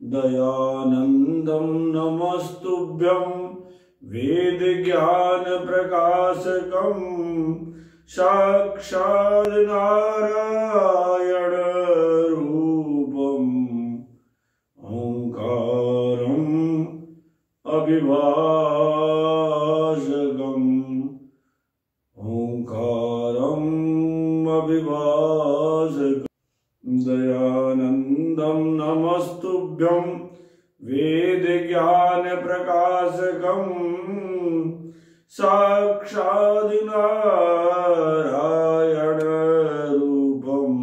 दयानंदं नमस्तुभ्यं वेद ज्ञान प्रकाशकं साक्षात् नारायण रूपम् ओंकारम् अभिभाषकम् ओंकारम् अभिभाषकम् दयानंदं नमस्तुभ्यं वेद ज्ञान प्रकाशकं साक्षात् नारायण रूपम्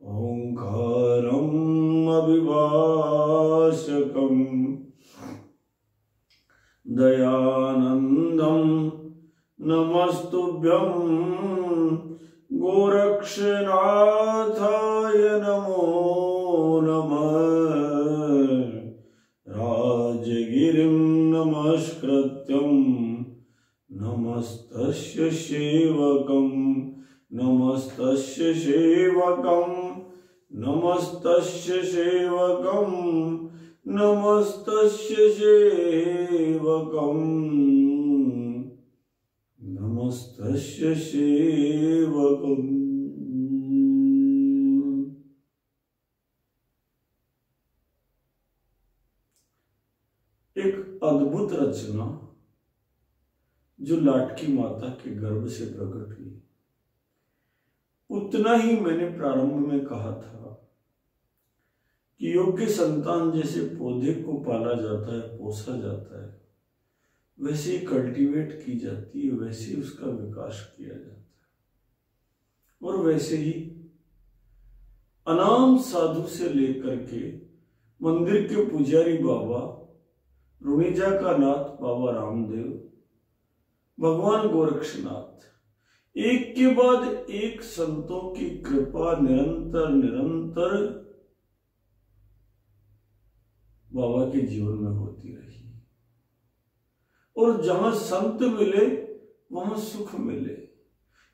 ओंकारम् अभिभाषकम् दयानंदं नमस्तुभ्यं गोरक्षनाथाय नमो नमः राजगिरिं नमस्कृत्यं नमस्तस्य सेवकं नमस्तस्य सेवकं नमस्तस्य सेवकं नमस्तस्य सेवकं नमस्तस्य सेवकम्। एक अद्भुत रचना जो लाटकी माता के गर्भ से प्रकट हुई। उतना ही मैंने प्रारंभ में कहा था कि योग्य संतान जैसे पौधे को पाला जाता है, पोसा जाता है, वैसे ही कल्टीवेट की जाती है, वैसे ही उसका विकास किया जाता है। और वैसे ही अनाम साधु से लेकर के मंदिर के पुजारी बाबा, रुणिजा का नाथ बाबा रामदेव, भगवान गोरक्षनाथ, एक के बाद एक संतों की कृपा निरंतर निरंतर बाबा के जीवन में होती रही। और जहां संत मिले वहां सुख मिले।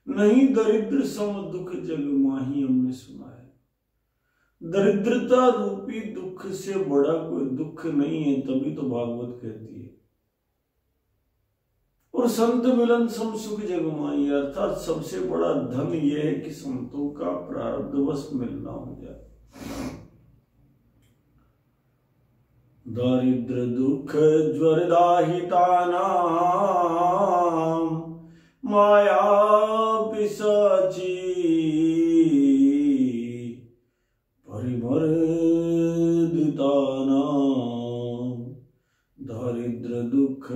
नहीं दरिद्र सम दुख जग माही, हमने सुना है। दरिद्रता रूपी दुख से बड़ा कोई दुख नहीं है, तभी तो भागवत कहती है। और संत मिलन सम सुख जग माही, अर्थात सबसे बड़ा धन यह है कि संतों का प्रारब्धवश मिलना हो जाए। दारिद्र दुख ज्वर दाहितानां माया पिशाची परिमर्दितानां। दारिद्र दुख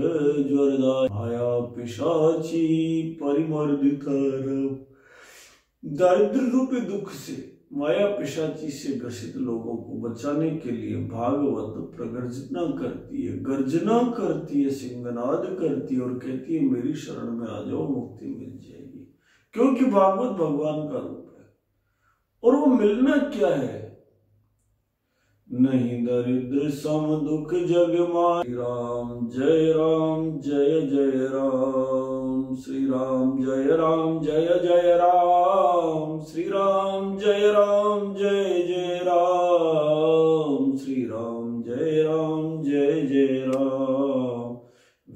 ज्वर माया पिशाची परिमर्दितानां। दारिद्र रूपी दुख से, माया पिशाची से ग्रसित लोगों को बचाने के लिए भागवत प्रगर्जना करती है, गर्जना करती है, सिंहनाद करती है और कहती है मेरी शरण में आ जाओ, मुक्ति मिल जाएगी। क्योंकि भागवत भगवान का रूप है। और वो मिलना क्या है? नहीं दरिद्र सम दुख जग माही। राम जय जय राम, श्री राम जय जय राम, श्री राम जय जय राम, श्री राम जय जय राम।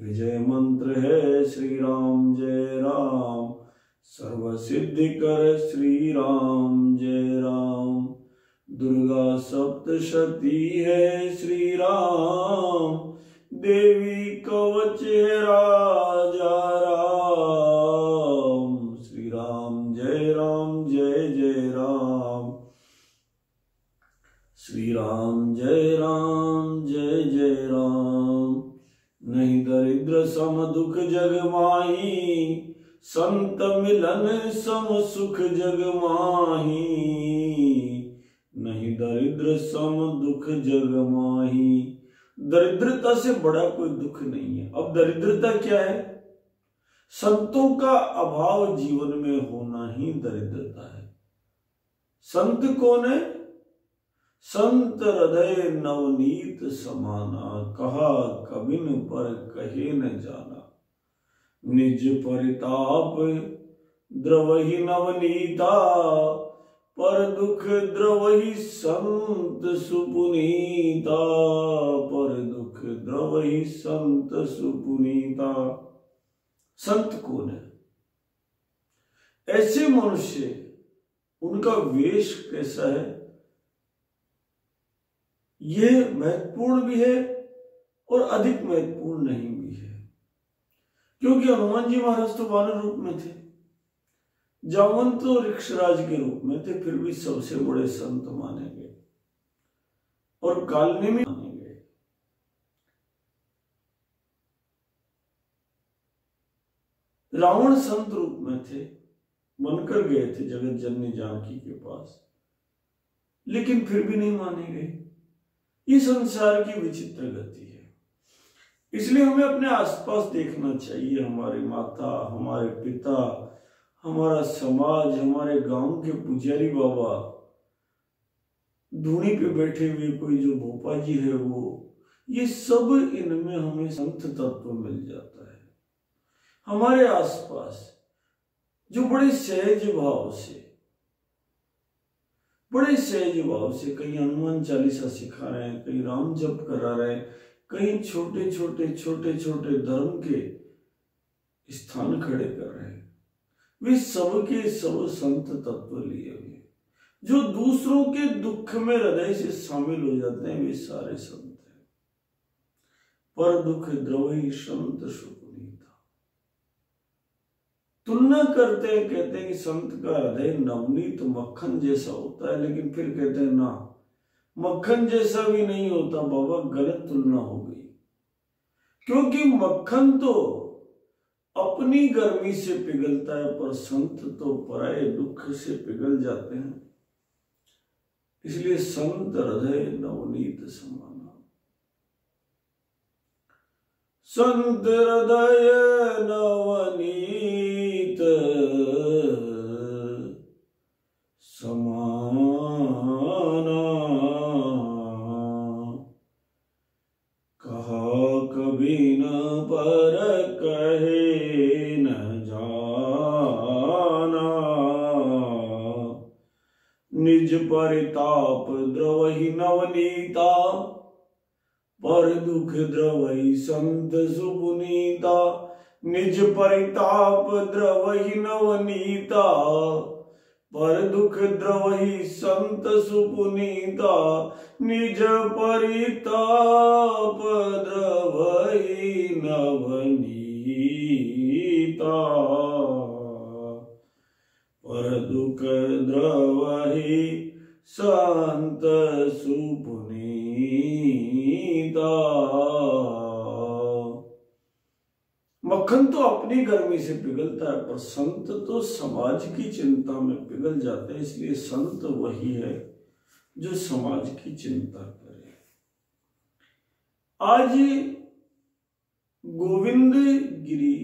विजय मंत्र है श्री राम जय राम, सर्व सिद्धि कर श्री राम जय राम। दुर्गा सप्तशती है श्री राम, देवी कवच है राजा राम। श्री राम जय जय राम, श्री राम जय जय राम। नहीं दरिद्र सम दुख जग माही, संत मिलन सम सुख जग माही। नहीं दरिद्र सम दुख जग माही। दरिद्रता से बड़ा कोई दुख नहीं है। अब दरिद्रता क्या है? संतों का अभाव जीवन में होना ही दरिद्रता है। संत कौन है? संत हृदय नवनीत समाना, कहा कबिन पर कहे न जाना। निज परिताप द्रवहि नवनीता, पर दुख द्रवहि संत सुपुनीता, पर दुख द्रवहि संत सुपुनीता। संत कौन है? ऐसे मनुष्य, उनका वेश कैसा है, यह महत्वपूर्ण भी है और अधिक महत्वपूर्ण नहीं भी है। क्योंकि हनुमान जी महाराज तो वानर रूप में थे, जामवंत तो ऋक्षराज के रूप में थे, फिर भी सबसे बड़े संत माने गए और कालनेमी माने गए। रावण संत रूप में थे, बनकर गए थे जगत जननी जानकी के पास, लेकिन फिर भी नहीं माने गए। ये संसार की विचित्र गति है। इसलिए हमें अपने आसपास देखना चाहिए। हमारी माता, हमारे पिता, हमारा समाज, हमारे गांव के पुजारी बाबा, धूनी पे बैठे हुए कोई जो भोपा जी है वो, ये सब इनमें हमें संत तत्व मिल जाता है। हमारे आसपास जो बड़े सहज भाव से, बड़े सहज भाव से कहीं हनुमान चालीसा सिखा रहे हैं, कहीं राम जप करा रहे हैं, कहीं छोटे छोटे धर्म के स्थान खड़े कर रहे हैं, वे सब के सब संत तत्व लिए हुए, जो दूसरों के दुख में हृदय से शामिल हो जाते हैं, वे सारे संत हैं। पर दुख द्रवहि संत सुपुनीता। तुलना करते हैं, कहते हैं कि संत का हृदय नवनीत मक्खन जैसा होता है, लेकिन फिर कहते हैं ना, मक्खन जैसा भी नहीं होता बाबा, गलत तुलना हो गई। क्योंकि मक्खन तो अपनी गर्मी से पिघलता है, पर संत तो पराये दुख से पिघल जाते हैं। इसलिए संत हृदय नवनीत समाना। संत हृदय नवनीत समाना, कहा कभी न पर कहे न जाना, निज परिताप द्रवहि नवनीता, पर दुख द्रवहि संत सुपुनीता। निज परिताप द्रवहि नवनीता, पर दुख द्रवहि संत सुपुनीता। निज परिताप द्रवहि नवनीता, पर दुख द्रवहि संत सुपुनीता। मक्खन तो अपनी गर्मी से पिघलता है, पर संत तो समाज की चिंता में पिघल जाते हैं। इसलिए संत वही है जो समाज की चिंता करे। आज गोविंद गिरी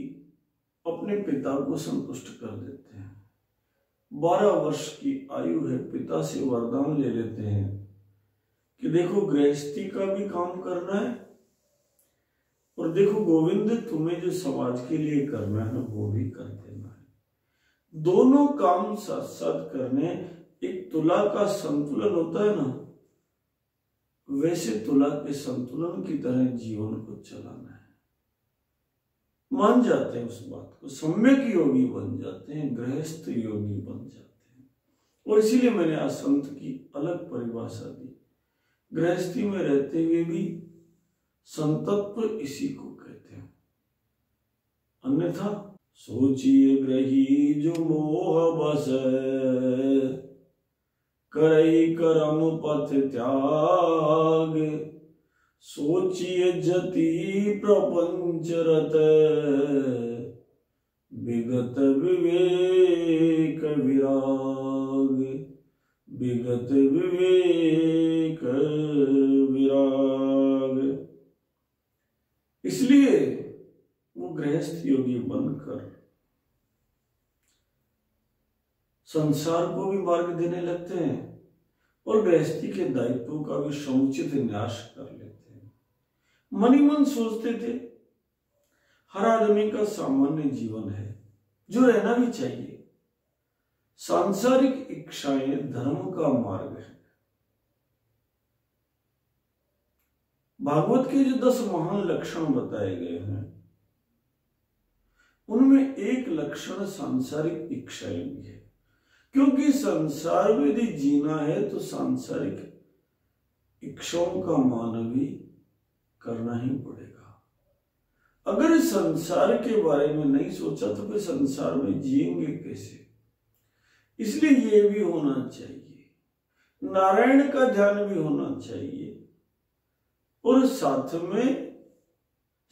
अपने पिता को संतुष्ट कर देते हैं। 12 वर्ष की आयु है, पिता से वरदान ले लेते हैं कि देखो गृहस्थी का भी काम करना है, और देखो गोविंद तुम्हें जो समाज के लिए करना है वो भी कर देना है। दोनों काम साथ साथ करने। एक तुला का संतुलन होता है ना, वैसे तुला के संतुलन की तरह जीवन को चलाना है। मान जाते हैं उस बात को, सम्यक योगी बन जाते हैं, गृहस्थ योगी बन जाते हैं। और इसीलिए मैंने आज संत की अलग परिभाषा दी। गृहस्थी में रहते हुए भी संतत्व इसी को कहते हैं। अन्यथा सोचिए ग्रही जो मोह बस, करई करम पथ त्याग। सोचिए जति प्रपंच रत, विगत विवेक विराग। विगत विवेक विराग। इसलिए वो गृहस्थ योगी बनकर संसार को भी मार्ग देने लगते हैं और गृहस्थी के दायित्वों का भी समुचित न्यास कर लेते हैं। मन ही मन सोचते थे हर आदमी का सामान्य जीवन है जो रहना भी चाहिए। सांसारिक इच्छाएं धर्म का मार्ग है। भागवत के जो 10 महान लक्षण बताए गए हैं उनमें एक लक्षण सांसारिक इच्छाएं भी है, क्योंकि संसार में यदि जीना है तो सांसारिक इच्छाओं का मान भी करना ही पड़ेगा। अगर संसार के बारे में नहीं सोचा तो फिर संसार में जिएंगे कैसे? इसलिए ये भी होना चाहिए, नारायण का ध्यान भी होना चाहिए और साथ में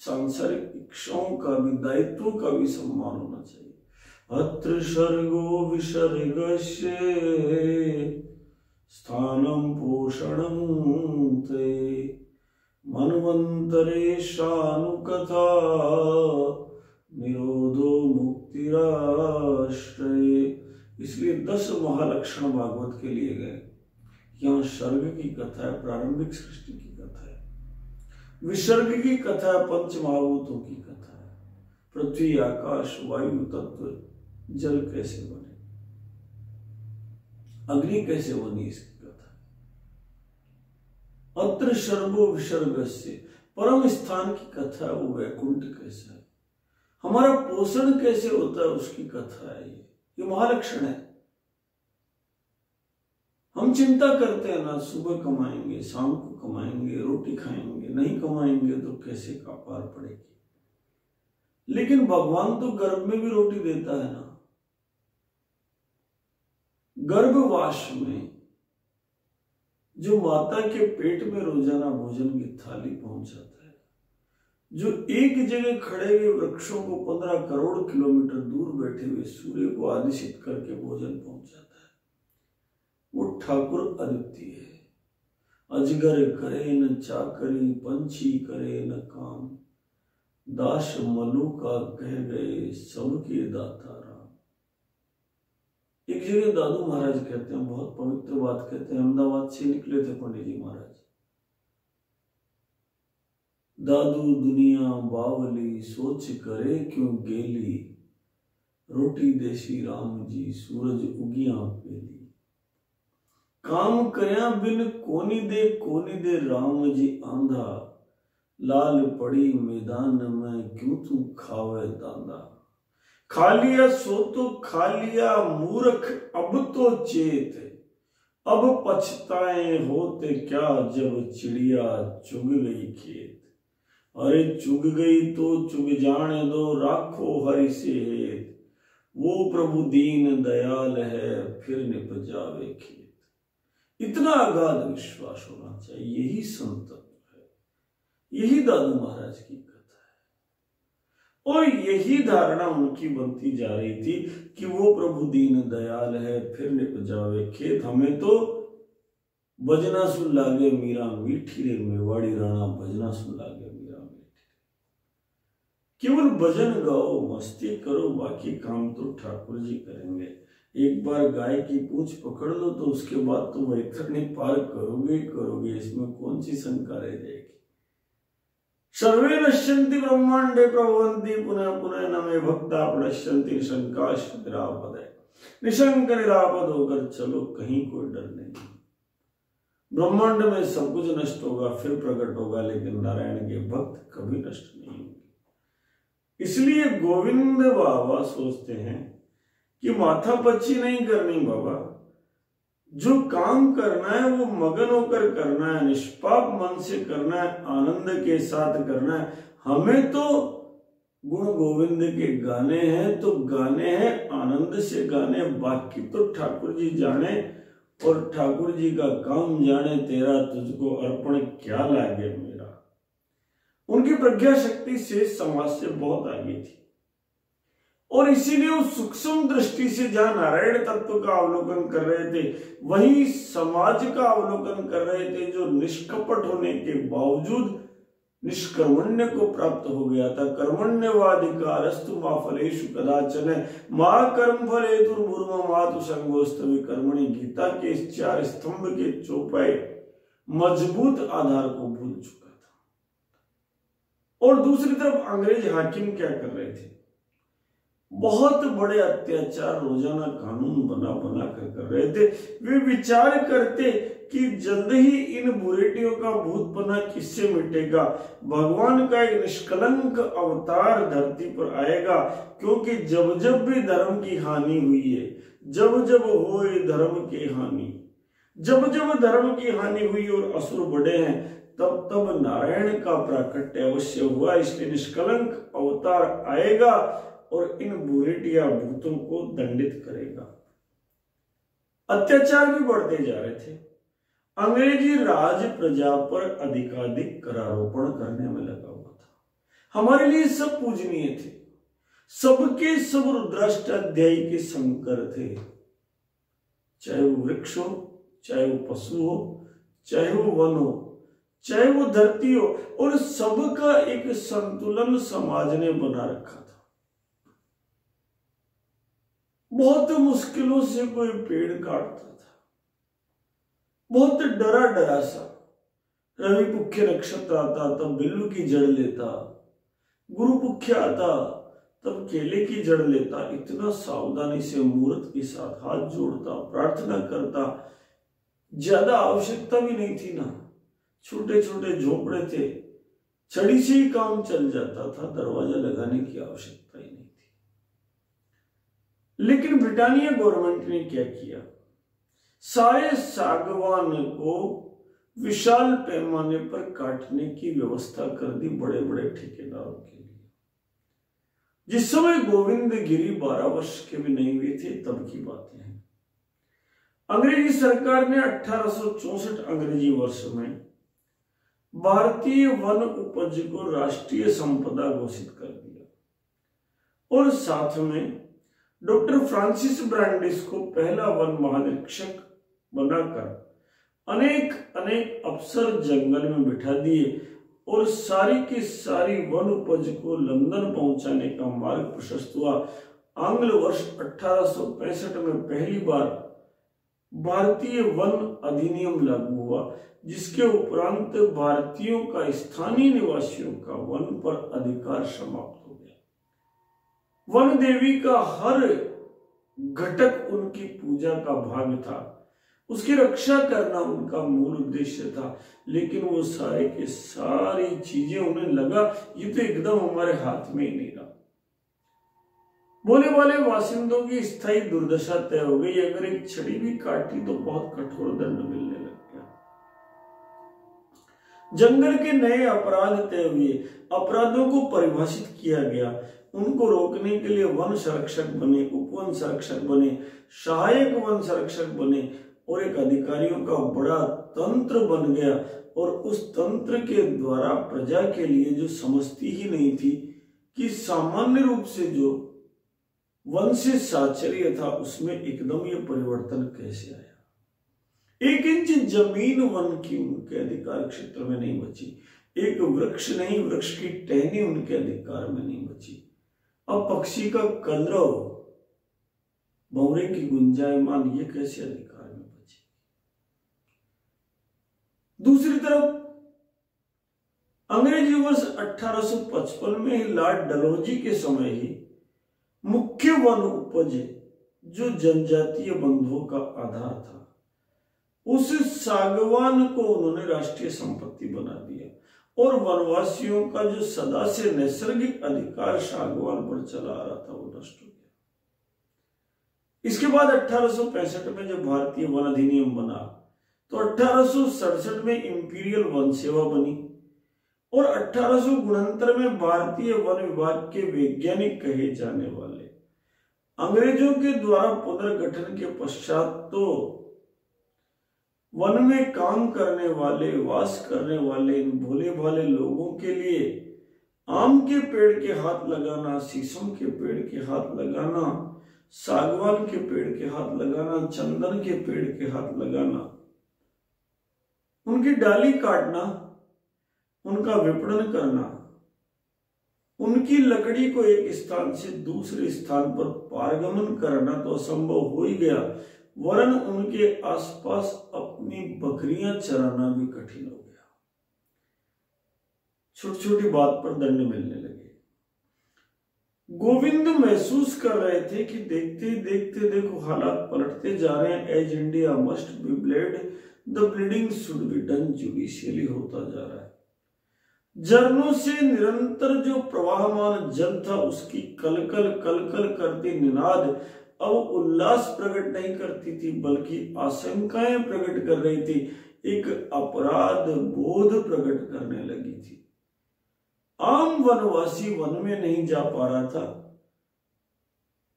सांसारिक इच्छाओं का भी, दायित्वों का भी सम्मान होना चाहिए। अत्र सर्गो विसर्गस्य स्थानं पोषणं ते मनवंतरे शानुकथा निरोधो मुक्तिराश्रय। इसलिए 10 महालक्षण भागवत के लिए गए। यहाँ सर्ग की कथा है, प्रारंभिक सृष्टि की कथा है, विसर्ग की कथा है, पंच महाभूतों की कथा है, पृथ्वी आकाश वायु तत्व, जल कैसे बने, अग्नि कैसे बनी, इसकी कथा है। अत्र सर्गो विसर्गस्य, परम स्थान की कथा है, वो वैकुंठ कैसा है, हमारा पोषण कैसे होता है उसकी कथा है। ये महालक्षण है। हम चिंता करते हैं ना, सुबह कमाएंगे, शाम को कमाएंगे, रोटी खाएंगे, नहीं कमाएंगे तो कैसे का पार पड़ेगी। लेकिन भगवान तो गर्भ में भी रोटी देता है ना। गर्भवास में जो माता के पेट में रोजाना भोजन की थाली पहुंच जाता है, जो एक जगह खड़े हुए वृक्षों को 15 करोड़ किलोमीटर दूर बैठे हुए सूर्य को आदिशित करके भोजन पहुंच जाता है, वो ठाकुर अद्वितीय है। अजगर करे न चाकरी, पंछी करे न काम, दास मलुका कह गए सबके दाता राम। एक जगह दादू महाराज कहते हैं, बहुत पवित्र बात कहते हैं, अहमदाबाद से निकले थे पंडित जी महाराज। दादू दुनिया बावली, सोच करे क्यों गेली, रोटी देसी राम जी, सूरज उगिया पेली। काम करया बिन कोनी दे राम जी आंधा, लाल पड़ी मैदान में क्यों तू खावे दांदा। खा लिया सो तो खा लिया मूर्ख, अब तो चेत, अब पछताए होते क्या जब चिड़िया चुग गई खेत। अरे चुग गई तो चुग जाने दो, राखो हरि से हेत, वो प्रभु दीन दयाल है फिर निप जावे खेत। इतना अगाध विश्वास होना चाहिए, यही संतत्व है, यही दादू महाराज की कथा है। और यही धारणा उनकी बनती जा रही थी कि वो प्रभु दीन दयाल है फिर निप जावे खेत। हमें तो भजना सुन लागे मीरा मीठी रे, मेवाड़ी राणा भजना सुन लागे मीरा मीठी। केवल भजन गाओ, मस्ती करो, बाकी काम तो ठाकुर जी करेंगे। एक बार गाय की पूंछ पकड़ लो तो उसके बाद तो वैतरणी पार करोगे करोगे, इसमें कौन सी शंका रह जाएगी। सर्वे नश्यन्ति ब्रह्मांडे प्रभवन्ति पुनः पुनः न मे भक्ता प्रणश्यन्ति निशंकाश्च निशंक निरापद होकर चलो, कहीं कोई डर नहीं। ब्रह्मांड में सब कुछ नष्ट होगा फिर प्रकट होगा, लेकिन नारायण के भक्त कभी नष्ट नहीं होंगे। इसलिए गोविंद बाबा सोचते हैं कि माथा पच्ची नहीं करनी बाबा, जो काम करना है वो मगन होकर करना है, निष्पाप मन से करना है, आनंद के साथ करना है। हमें तो गुण गोविंद के गाने हैं तो गाने हैं, आनंद से गाने, बाकी तो ठाकुर जी जाने और ठाकुर जी का काम जाने। तेरा तुझको अर्पण क्या लागे मेरा। उनकी प्रज्ञा शक्ति से समाज से बहुत आगे थी और इसीलिए उस सूक्ष्म दृष्टि से जहां नारायण तत्व का अवलोकन कर रहे थे, वहीं समाज का अवलोकन कर रहे थे, जो निष्कपट होने के बावजूद निष्कर्मण्य को प्राप्त हो गया था। कर्मण्यवाधिकारस्तु मा फलेषु कदाचन मा कर्म फले दुर्भुर्म मातु संगोस्तव कर्मणि। गीता के इस 4 स्तंभ के चौपाई मजबूत आधार को भूल चुका था। और दूसरी तरफ अंग्रेज हाकिम क्या कर रहे थे, बहुत बड़े अत्याचार रोजाना कानून बना बना कर रहे थे। वे विचार करते कि जल्द ही इन बुरेटियों का भूतपना किससे मिटेगा। भगवान का एक निष्कलंक अवतार धरती पर आएगा, क्योंकि जब जब भी धर्म की हानि हुई है, जब जब होए धर्म की हानि, जब जब धर्म की हानि हुई और असुर बढ़े हैं, तब तब नारायण का प्राकट्य अवश्य हुआ। इसलिए निष्कलंक अवतार आएगा और इन बुरेटिया भूतों को दंडित करेगा। अत्याचार भी बढ़ते जा रहे थे। अंग्रेजी राज प्रजा पर अधिकाधिक करारोपण करने में लगा हुआ था। हमारे लिए सब पूजनीय थे, सबके सब रुद्राष्टाध्यायी के शंकर थे, चाहे वो वृक्ष हो, चाहे वो पशु हो, चाहे वो वन हो, चाहे वो धरती हो, और सबका एक संतुलन समाज ने बना रखा था। बहुत मुश्किलों से कोई पेड़ काटता था, बहुत डरा डरा सा। रवि पुख्य नक्षत्र आता तब बिल्लू की जड़ लेता, गुरु पुख्य आता तब केले की जड़ लेता। इतना सावधानी से मूर्त के साथ हाथ जोड़ता, प्रार्थना करता। ज्यादा आवश्यकता भी नहीं थी ना, छोटे छोटे झोपड़े थे, छड़ी से ही काम चल जाता था, दरवाजा लगाने की आवश्यकता ही नहीं थी। लेकिन ब्रिटानिया गवर्नमेंट ने क्या किया, सारे सागवान को विशाल पैमाने पर काटने की व्यवस्था कर दी बड़े बड़े ठेकेदारों के लिए। जिस समय गोविंद गिरी 12 वर्ष के भी नहीं हुए थे तब की बातें हैं। अंग्रेजी सरकार ने 1864 अंग्रेजी वर्ष में भारतीय वन उपज को राष्ट्रीय संपदा घोषित कर दिया और साथ में डॉक्टर फ्रांसिस ब्रांडिस को पहला वन महानिरीक्षक बनाकर अनेक अनेक अफसर जंगल में बिठा दिए और सारी की सारी वन उपज को लंदन पहुंचाने का मार्ग प्रशस्त हुआ। आंग्ल वर्ष 1865 में पहली बार भारतीय वन अधिनियम लागू हुआ, जिसके उपरांत भारतीयों का स्थानीय निवासियों का वन पर अधिकार समाप्त हो गया। वन देवी का हर घटक उनकी पूजा का भाग था, उसकी रक्षा करना उनका मूल उद्देश्य था। लेकिन वो सारे के सारी चीजें उन्हें लगा ये तो एकदम हमारे हाथ में ही नहीं रहा। बोले वाले वासिंदों की स्थायी दुर्दशा तय हो गई। अगर एक छड़ी भी काटी तो बहुत कठोर दंड मिलने लग गया। जंगल के नए अपराध तय हुए, अपराधों को परिभाषित किया गया, उनको रोकने के लिए वन संरक्षक बने, उपवन संरक्षक बने, सहायक वन संरक्षक बने और एक अधिकारियों का बड़ा तंत्र बन गया। और उस तंत्र के द्वारा प्रजा के लिए जो समझती ही नहीं थी कि सामान्य रूप से जो वन से साचर्य था उसमें एकदम ये परिवर्तन कैसे आया। 1 इंच जमीन वन की उनके अधिकार क्षेत्र में नहीं बची, एक वृक्ष नहीं, वृक्ष की टहनी उनके अधिकार में नहीं बची। अब पक्षी का कलरव, भंवरे की गुंजायमान, ये कैसे अधिकार में बची। दूसरी तरफ अंग्रेजी वर्ष 1855 में ही लॉर्ड डलहौजी के समय ही मुख्य वन उपज जो जनजातीय बंधुओं का आधार था, उस सागवान को उन्होंने राष्ट्रीय संपत्ति बना दिया और वनवासियों का जो सदा से नैसर्गिक अधिकार सागवान पर चला आ रहा था वो नष्ट हो गया। इसके बाद 1865 में जब भारतीय वन अधिनियम बना तो 1867 में इंपीरियल वन सेवा बनी और 1869 में भारतीय वन विभाग के वैज्ञानिक कहे जाने वाले अंग्रेजों के द्वारा पुनर्गठन के पश्चात तो वन में काम करने वाले, वास करने वाले इन भोले भाले लोगों के लिए आम के पेड़ के हाथ लगाना, शीशम के पेड़ के हाथ लगाना, सागवान के पेड़ के हाथ लगाना, चंदन के पेड़ के हाथ लगाना, उनकी डाली काटना, उनका विपणन करना, उनकी लकड़ी को एक स्थान से दूसरे स्थान पर पारगमन करना तो असंभव हो ही गया, वरन उनके आसपास अपनी बकरियां चराना भी कठिन हो गया। छोटी छोटी बात पर दंड मिलने लगे। गोविंद महसूस कर रहे थे कि देखते देखते देखो हालात पलटते जा रहे हैं। As India must be bled, the bleeding should be done judicially होता जा रहा है। झरनों से निरंतर जो प्रवाहमान जल था, उसकी कलकल कलकल करती निनाद अब उल्लास प्रकट नहीं करती थी, बल्कि आशंकाएं प्रकट कर रही थी, एक अपराध बोध प्रकट करने लगी थी। आम वनवासी वन में नहीं जा पा रहा था,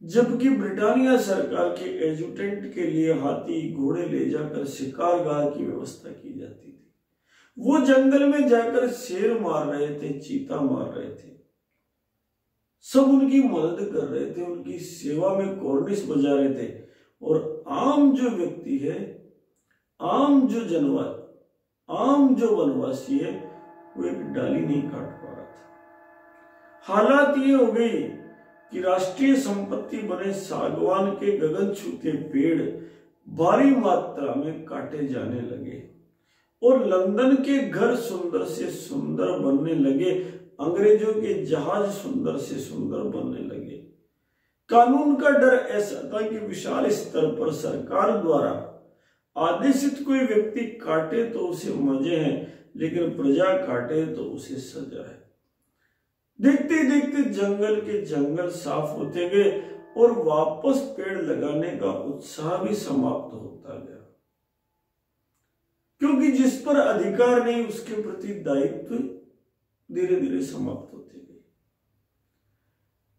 जबकि ब्रिटानिया सरकार के एजुटेंट के लिए हाथी घोड़े ले जाकर शिकारगाह की व्यवस्था की जाती थी। वो जंगल में जाकर शेर मार रहे थे, चीता मार रहे थे, सब उनकी मदद कर रहे थे, उनकी सेवा में कॉर्निश बजा रहे थे। और आम जो व्यक्ति है, आम जो जानवर, आम जो वनवासी है, वो एक डाली नहीं काट पा रहा था। हालात ये हो गई कि राष्ट्रीय संपत्ति बने सागवान के गगन छूते पेड़ भारी मात्रा में काटे जाने लगे और लंदन के घर सुंदर से सुंदर बनने लगे, अंग्रेजों के जहाज सुंदर से सुंदर बनने लगे। कानून का डर ऐसा था कि विशाल स्तर पर सरकार द्वारा आदेशित कोई व्यक्ति काटे तो उसे मजे हैं, लेकिन प्रजा काटे तो उसे सजा है। देखते देखते जंगल के जंगल साफ होते गए और वापस पेड़ लगाने का उत्साह भी समाप्त होता गया, क्योंकि जिस पर अधिकार नहीं उसके प्रति दायित्व धीरे धीरे समाप्त होते गए।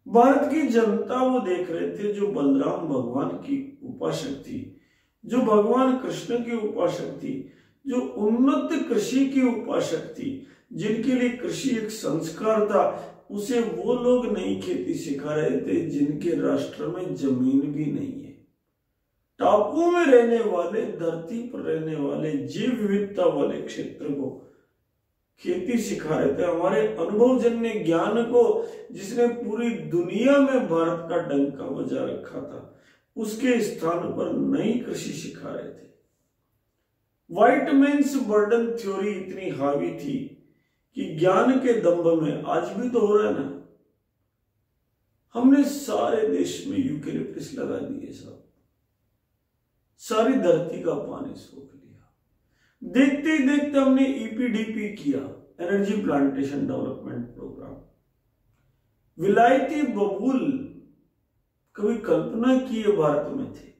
भारत की जनता वो देख रहे थे जो बलराम भगवान की उपासक थी, जो भगवान कृष्ण की उपासक थी, जो उन्नत कृषि की उपासक थी, जिनके लिए कृषि एक संस्कार था, उसे वो लोग नई खेती सिखा रहे थे जिनके राष्ट्र में जमीन भी नहीं है। टापुओं में रहने वाले, धरती पर रहने वाले, जीव विविधता वाले क्षेत्र को खेती सिखा रहे थे। हमारे अनुभवजन्य ज्ञान को, जिसने पूरी दुनिया में भारत का डंका बजा रखा था, उसके स्थान पर नई कृषि सिखा रहे थे। व्हाइट मैन्स बर्डन थ्योरी इतनी हावी थी कि ज्ञान के दंभ में, आज भी तो हो रहा है ना, हमने सारे देश में यूकेलिप्टस लगा दिए, सब सारी धरती का पानी सोख लिया। देखते ही देखते हमने ईपीडीपी किया, एनर्जी प्लांटेशन डेवलपमेंट प्रोग्राम। विलायती बबूल कभी कल्पना की है भारत में थे,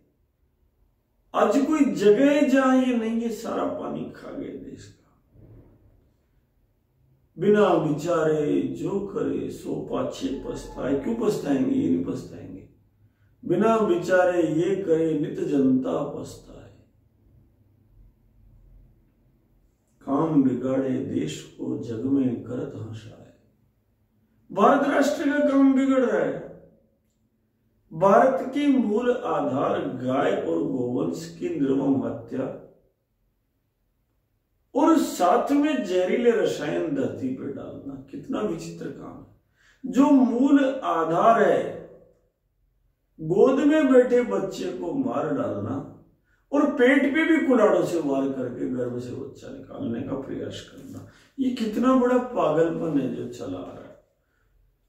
आज कोई जगह जहां ये नहीं है, सारा पानी खा गए देश का। बिना विचारे जो करे सो पाछे पछताए। क्यों पछताएंगे? ये नहीं पछताएंगे। बिना विचारे ये करे नित जनता पछताए। काम बिगाड़े देश को जग में करत हंसाए। भारत राष्ट्र का काम बिगड़ रहा है। भारत की मूल आधार गाय और गोवंश की निर्मम हत्या और साथ में जहरीले रसायन धरती पर डालना, कितना विचित्र काम है। जो मूल आधार है, गोद में बैठे बच्चे को मार डालना और पेट पे भी कुल्हाड़ों से वार करके गर्भ से बच्चा निकालने का प्रयास करना, ये कितना बड़ा पागलपन है जो चला आ रहा है।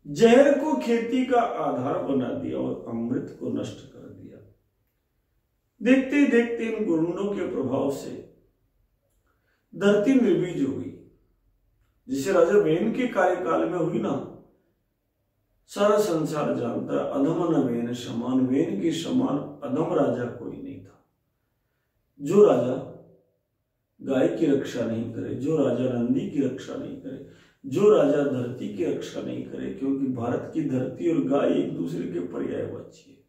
जहर को खेती का आधार बना दिया और अमृत को नष्ट कर दिया। देखते देखते इन गुंडों के प्रभाव से धरती निर्बीज हो गई, जिसे राजा वेन के कार्यकाल में हुई ना। सारा संसार जानता है, अधम न वेन समान, वेन के समान अधम राजा कोई नहीं था। जो राजा गाय की रक्षा नहीं करे, जो राजा नंदी की रक्षा नहीं करे, जो राजा धरती की रक्षा नहीं करे, क्योंकि भारत की धरती और गाय एक दूसरे के पर्यायवाची है।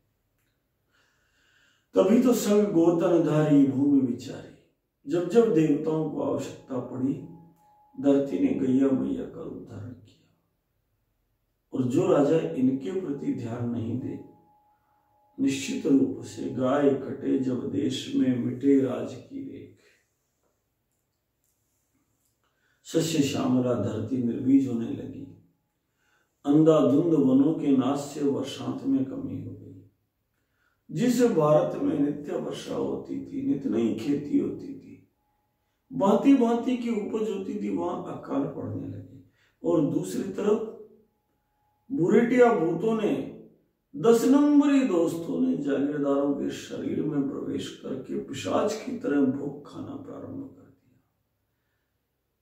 तभी तो संग गोतनधारी भूमि विचारी, जब जब देवताओं को आवश्यकता पड़ी, धरती ने गैया मैया का रूप धारण किया। और जो राजा इनके प्रति ध्यान नहीं दे, निश्चित रूप से गाय कटे जब देश में मिटे राज की रेख। सस्य श्यामला धरती निर्बीज होने लगी। अंधाधुंध वनों के नाश से वर्षांत में कमी हो गई। जिस भारत में नित्य वर्षा होती थी, नित नई खेती होती थी, भांति भांति की उपज होती थी, वहां अकाल पड़ने लगे। और दूसरी तरफ बुरेटिया भूतों ने, 10 नंबरी दोस्तों ने जागीरदारों के शरीर में प्रवेश करके पिशाच की तरह भोग खाना प्रारंभ कर दिया।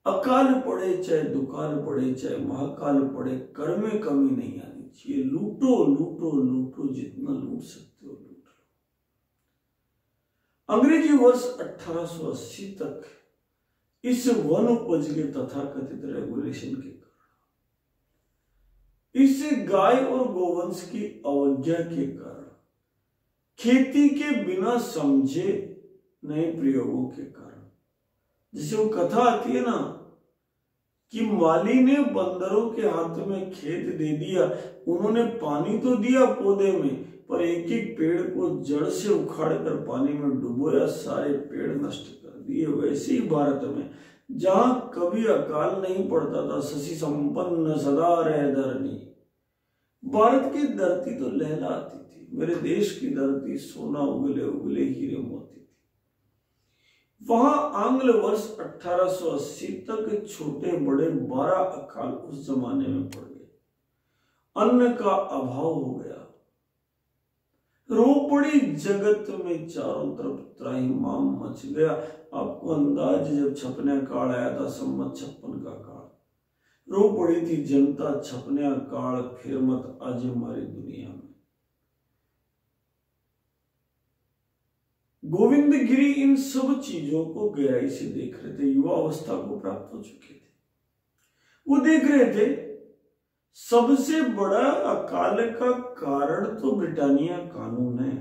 अकाल पड़े चाहे दुकाल पड़े चाहे महाकाल पड़े, कर में कमी नहीं आनी चाहिए। लूटो लूटो लूटो, जितना लूट सकते हो लूट लो। अंग्रेजी वर्ष 1880 तक इस वन उपज के तथाकथित रेगुलेशन के कारण, इस गाय और गोवंश की अवज्ञा के कारण, खेती के बिना समझे नए प्रयोगों के कारण, जैसे वो कथा आती है ना कि माली ने बंदरों के हाथ में खेत दे दिया, उन्होंने पानी तो दिया पौधे में, पर एक एक पेड़ को जड़ से उखाड़ कर पानी में डुबोया, सारे पेड़ नष्ट कर दिए। वैसे ही भारत में जहां कभी अकाल नहीं पड़ता था, शशि संपन्न सदा रहे धरनी, भारत की धरती तो लहलाती थी। मेरे देश की धरती सोना उगले उगले हीरे मोती थी। वहां आंग्ल वर्ष 1880 तक छोटे बड़े 12 अकाल उस जमाने में पड़ गए। अन्न का अभाव हो गया, रो पड़ी जगत में चारों तरफ त्राहिमाम मच गया। आपको अंदाज जब छपने काल आया था, संवत 56 का काल, रो पड़ी थी जनता, छपने काल फिर मत आज हमारी दुनिया में। गोविंद गिरी इन सब चीजों को गहराई से देख रहे थे, युवा अवस्था को प्राप्त हो चुके थे। वो देख रहे थे सबसे बड़ा अकाल का कारण तो ब्रिटानिया कानून है।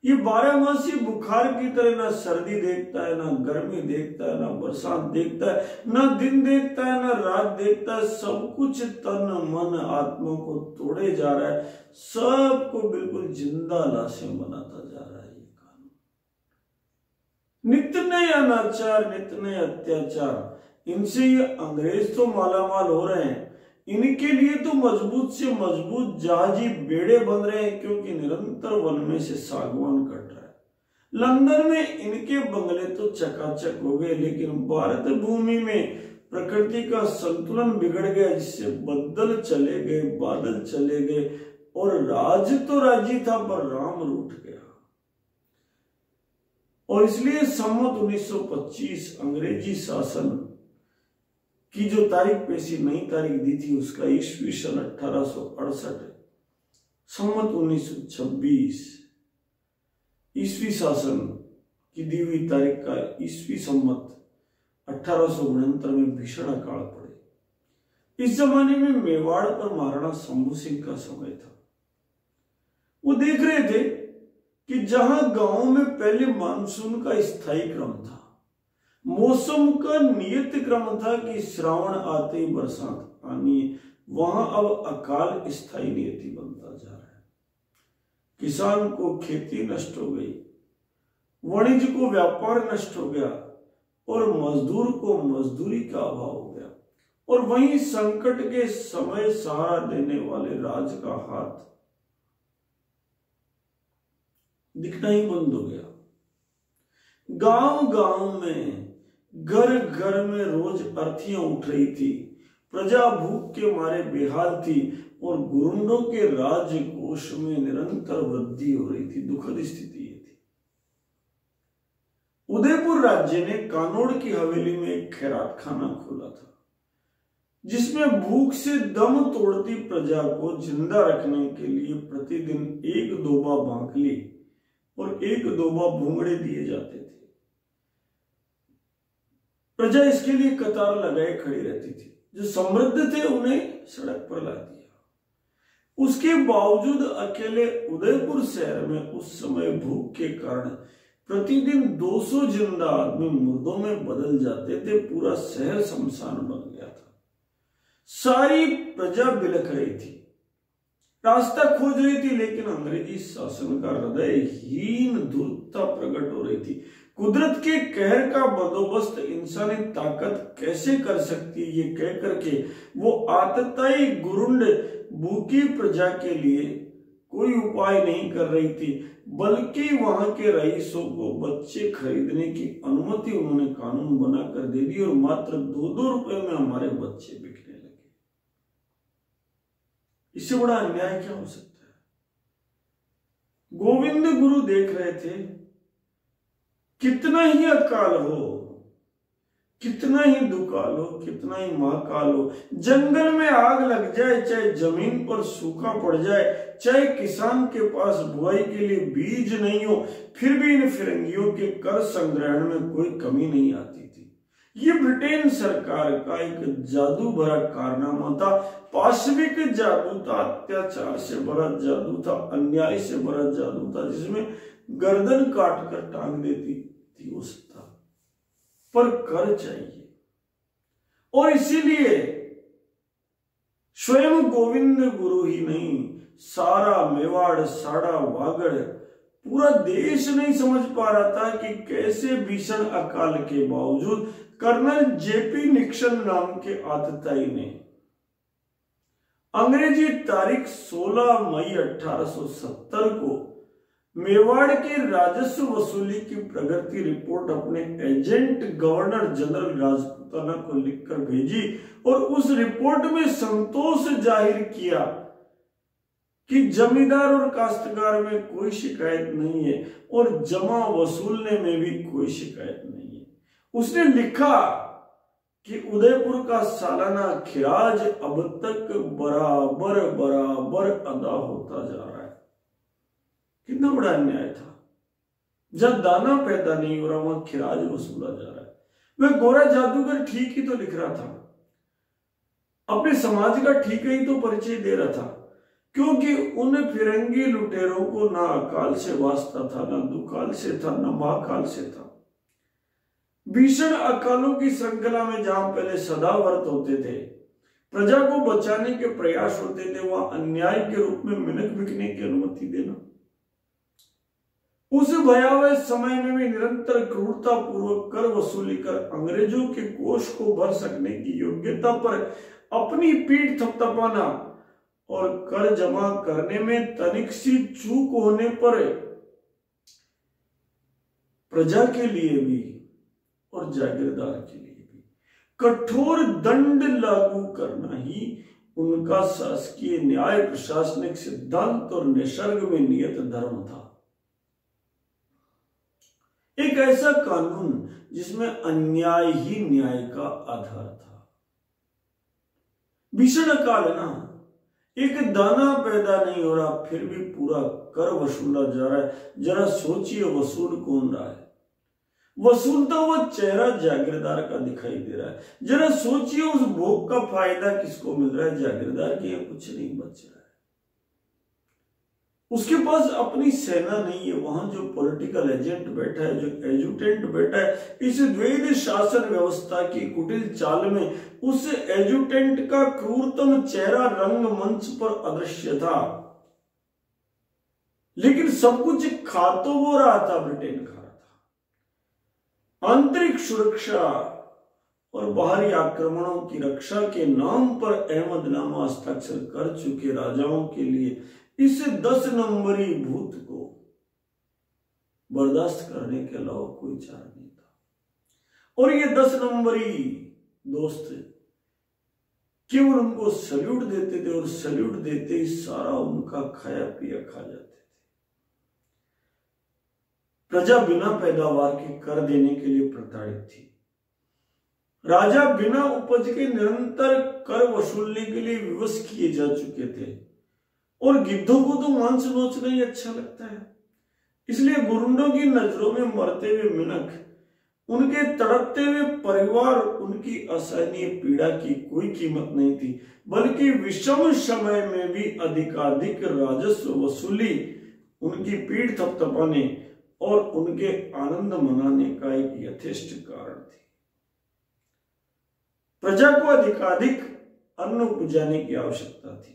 ये 12 मासी बुखार की तरह ना सर्दी देखता है, ना गर्मी देखता है, ना बरसात देखता है, ना दिन देखता है, ना रात देखता है। सब कुछ तन मन आत्मा को तोड़े जा रहा है, सबको बिल्कुल जिंदा लाशें बनाता जा रहा है। ये कानून नित्य नए अनाचार, नित्य नए अत्याचार, इनसे ये अंग्रेज तो मालामाल हो रहे हैं। इनके लिए तो मजबूत से मजबूत जहाजी बेड़े बन रहे हैं, क्योंकि निरंतर वन में से सागवान कट रहा है। लंदन में इनके बंगले तो चकाचक हो गए, लेकिन भारत भूमि में प्रकृति का संतुलन बिगड़ गया, जिससे बदल चले गए, बादल चले गए, और राज तो राजी था पर राम रूठ गया। और इसलिए संवत 1925 अंग्रेजी शासन की जो तारीख पेशी, नई तारीख दी थी, उसका ईस्वी सन 1868, संवत 1926 ईस्वी शासन की दी हुई तारीख का ईस्वी संवत 1869 में भीषण अकाल पड़े। इस जमाने में मेवाड़ पर महाराणा शंभू सिंह का समय था। वो देख रहे थे कि जहां गांवों में पहले मानसून का स्थायी क्रम था, मौसम का नियत क्रम था कि श्रावण आते ही बरसात आनी है, वहां अब अकाल स्थायी नियति बनता जा रहा है। किसान को खेती नष्ट हो गई, वाणिज्य को व्यापार नष्ट हो गया, और मजदूर को मजदूरी का अभाव हो गया। और वहीं संकट के समय सहारा देने वाले राज का हाथ दिखना ही बंद हो गया। गांव गांव में, घर घर में रोज अर्थियां उठ रही थी, प्रजा भूख के मारे बेहाल थी, और गुरुंडों के राजकोष में निरंतर वृद्धि हो रही थी। दुखद स्थिति ये थी। उदयपुर राज्य ने कानोड़ की हवेली में एक खैरात खाना खोला था, जिसमें भूख से दम तोड़ती प्रजा को जिंदा रखने के लिए प्रतिदिन 1 दोबा बांकली और 1 दोबा भूंगड़े दिए जाते थे। प्रजा इसके लिए कतार लगाए खड़ी रहती थी। जो समृद्ध थे उन्हें सड़क पर ला दिया। उसके बावजूद अकेले उदयपुर शहर में उस समय भूख के कारण प्रतिदिन 200 जिंदा आदमी मुर्दों में बदल जाते थे। पूरा शहर शमशान बन गया था। सारी प्रजा बिलख रही थी, रास्ता खोज रही थी, लेकिन अंग्रेजी शासन का हृदयहीन धूर्तता प्रकट हो रही थी। कुदरत के कहर का बंदोबस्त इंसानी ताकत कैसे कर सकती है, ये कह करके वो आतताई गुरुंड भूखी प्रजा के लिए कोई उपाय नहीं कर रही थी, बल्कि वहां के रईसों को बच्चे खरीदने की अनुमति उन्होंने कानून बनाकर दे दी, और मात्र 2-2 रुपए में हमारे बच्चे बिकने लगे। इससे बड़ा अन्याय क्या हो सकता है? गोविंद गुरु देख रहे थे कितना ही अकाल हो, कितना ही दुकाल हो, कितना ही महाकाल हो, जंगल में आग लग जाए, चाहे जमीन पर सूखा पड़ जाए, चाहे किसान के पास बुआई के लिए बीज नहीं हो, फिर भी इन फिरंगियों के कर संग्रहण में कोई कमी नहीं आती थी। ये ब्रिटेन सरकार का एक जादू भरा कारनामा था, पाशविक जादू था, अत्याचार से भरा जादू था, अन्याय से भरा जादू था, जिसमें गर्दन काट कर टांग देती थी वो सत्ता, पर कर चाहिए। और इसीलिए स्वयं गोविंद गुरु ही नहीं, सारा मेवाड़, सारा वागड़, पूरा देश नहीं समझ पा रहा था कि कैसे भीषण अकाल के बावजूद कर्नल जेपी निक्सन नाम के आतताई ने अंग्रेजी तारीख 16 मई 1870 को मेवाड़ के राजस्व वसूली की प्रगति रिपोर्ट अपने एजेंट गवर्नर जनरल राजपूताना को लिखकर भेजी और उस रिपोर्ट में संतोष जाहिर किया कि जमींदार और काश्तकार में कोई शिकायत नहीं है और जमा वसूलने में भी कोई शिकायत नहीं है। उसने लिखा कि उदयपुर का सालाना खिराज अब तक बराबर बराबर अदा होता जा रहा है। कितना बड़ा अन्याय था। जब दाना पैदा नहीं हो रहा वहां खिराज वसूला जा रहा है। वह गोरा जादूगर ठीक ही तो लिख रहा था, अपने समाज का ठीक ही तो परिचय दे रहा था, क्योंकि उन फिरंगी लुटेरों को ना अकाल से वास्ता था, ना दुकाल से था, ना महाकाल से था। भीषण अकालों की श्रृंखला में जहां पहले सदाव्रत होते थे, प्रजा को बचाने के प्रयास होते थे, वहां अन्याय के रूप में मिनक बिकने की अनुमति देना। उस भयावह समय में भी निरंतर क्रूरता पूर्वक कर वसूली कर अंग्रेजों के कोष को भर सकने की योग्यता पर अपनी पीठ थपथपाना और कर जमा करने में तनिक सी चूक होने पर प्रजा के लिए भी और जागीरदार के लिए भी कठोर दंड लागू करना ही उनका शासकीय न्याय प्रशासनिक सिद्धांत और निसर्ग में नियत धर्म था। एक ऐसा कानून जिसमें अन्याय ही न्याय का आधार था। भीषण अकाल है ना, एक दाना पैदा नहीं हो रहा फिर भी पूरा कर वसूला जा रहा है। जरा सोचिए वसूल कौन रहा है? वसूलता हुआ चेहरा जागीरदार का दिखाई दे रहा है। जरा सोचिए उस भोग का फायदा किसको मिल रहा है? जागीरदार के यहाँ कुछ नहीं बच रहा है। उसके पास अपनी सेना नहीं है, वहां जो पॉलिटिकल एजेंट बैठा है, जो एजुटेंट बैठा है, इस द्वैध शासन व्यवस्था की कुटिल चाल में उस एजुटेंट का क्रूरतम चेहरा रंगमंच पर अदृश्य था। लेकिन सब कुछ खा तो वो रहा था, ब्रिटेन खा रहा था। आंतरिक सुरक्षा और बाहरी आक्रमणों की रक्षा के नाम पर अहमदनामा हस्ताक्षर कर चुके राजाओं के लिए इस 10 नंबरी भूत को बर्दाश्त करने के अलावा कोई चारा नहीं था। और ये 10 नंबरी दोस्त केवल उनको सल्यूट देते थे और सल्यूट देते ही सारा उनका खाया पिया खा जाते थे। प्रजा बिना पैदावार के कर देने के लिए प्रताड़ित थी। राजा बिना उपज के निरंतर कर वसूलने के लिए विवश किए जा चुके थे। और गिद्धों को तो मांस नोचना ही अच्छा लगता है, इसलिए गुरुंडों की नजरों में मरते हुए मिनक, उनके तड़पते हुए परिवार, उनकी असहनीय पीड़ा की कोई कीमत नहीं थी, बल्कि विषम समय में भी अधिकाधिक राजस्व वसूली उनकी पीठ थपथपाने और उनके आनंद मनाने का एक यथेष्ट कारण थी। प्रजा को अधिकाधिक अन्न उपजाने की आवश्यकता थी,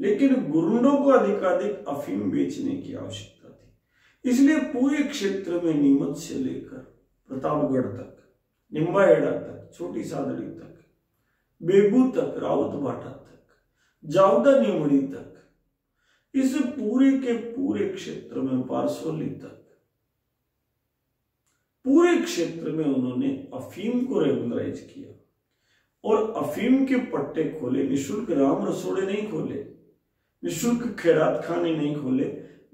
लेकिन गुरुंडों को अधिकाधिक अफीम बेचने की आवश्यकता थी। इसलिए पूरे क्षेत्र में नीमच से लेकर प्रतापगढ़ तक, निम्बाहेड़ा तक, छोटी सादड़ी तक, बेगू तक, रावत भाटा तक, जावदा निमड़ी तक, इस पूरे के पूरे क्षेत्र में पारसोली तक, पूरे क्षेत्र में उन्होंने अफीम को रेगुलराइज किया और अफीम के पट्टे खोले। निःशुल्क राम रसोड़े नहीं खोले, निःशुल्क खैरात खाने नहीं खोले,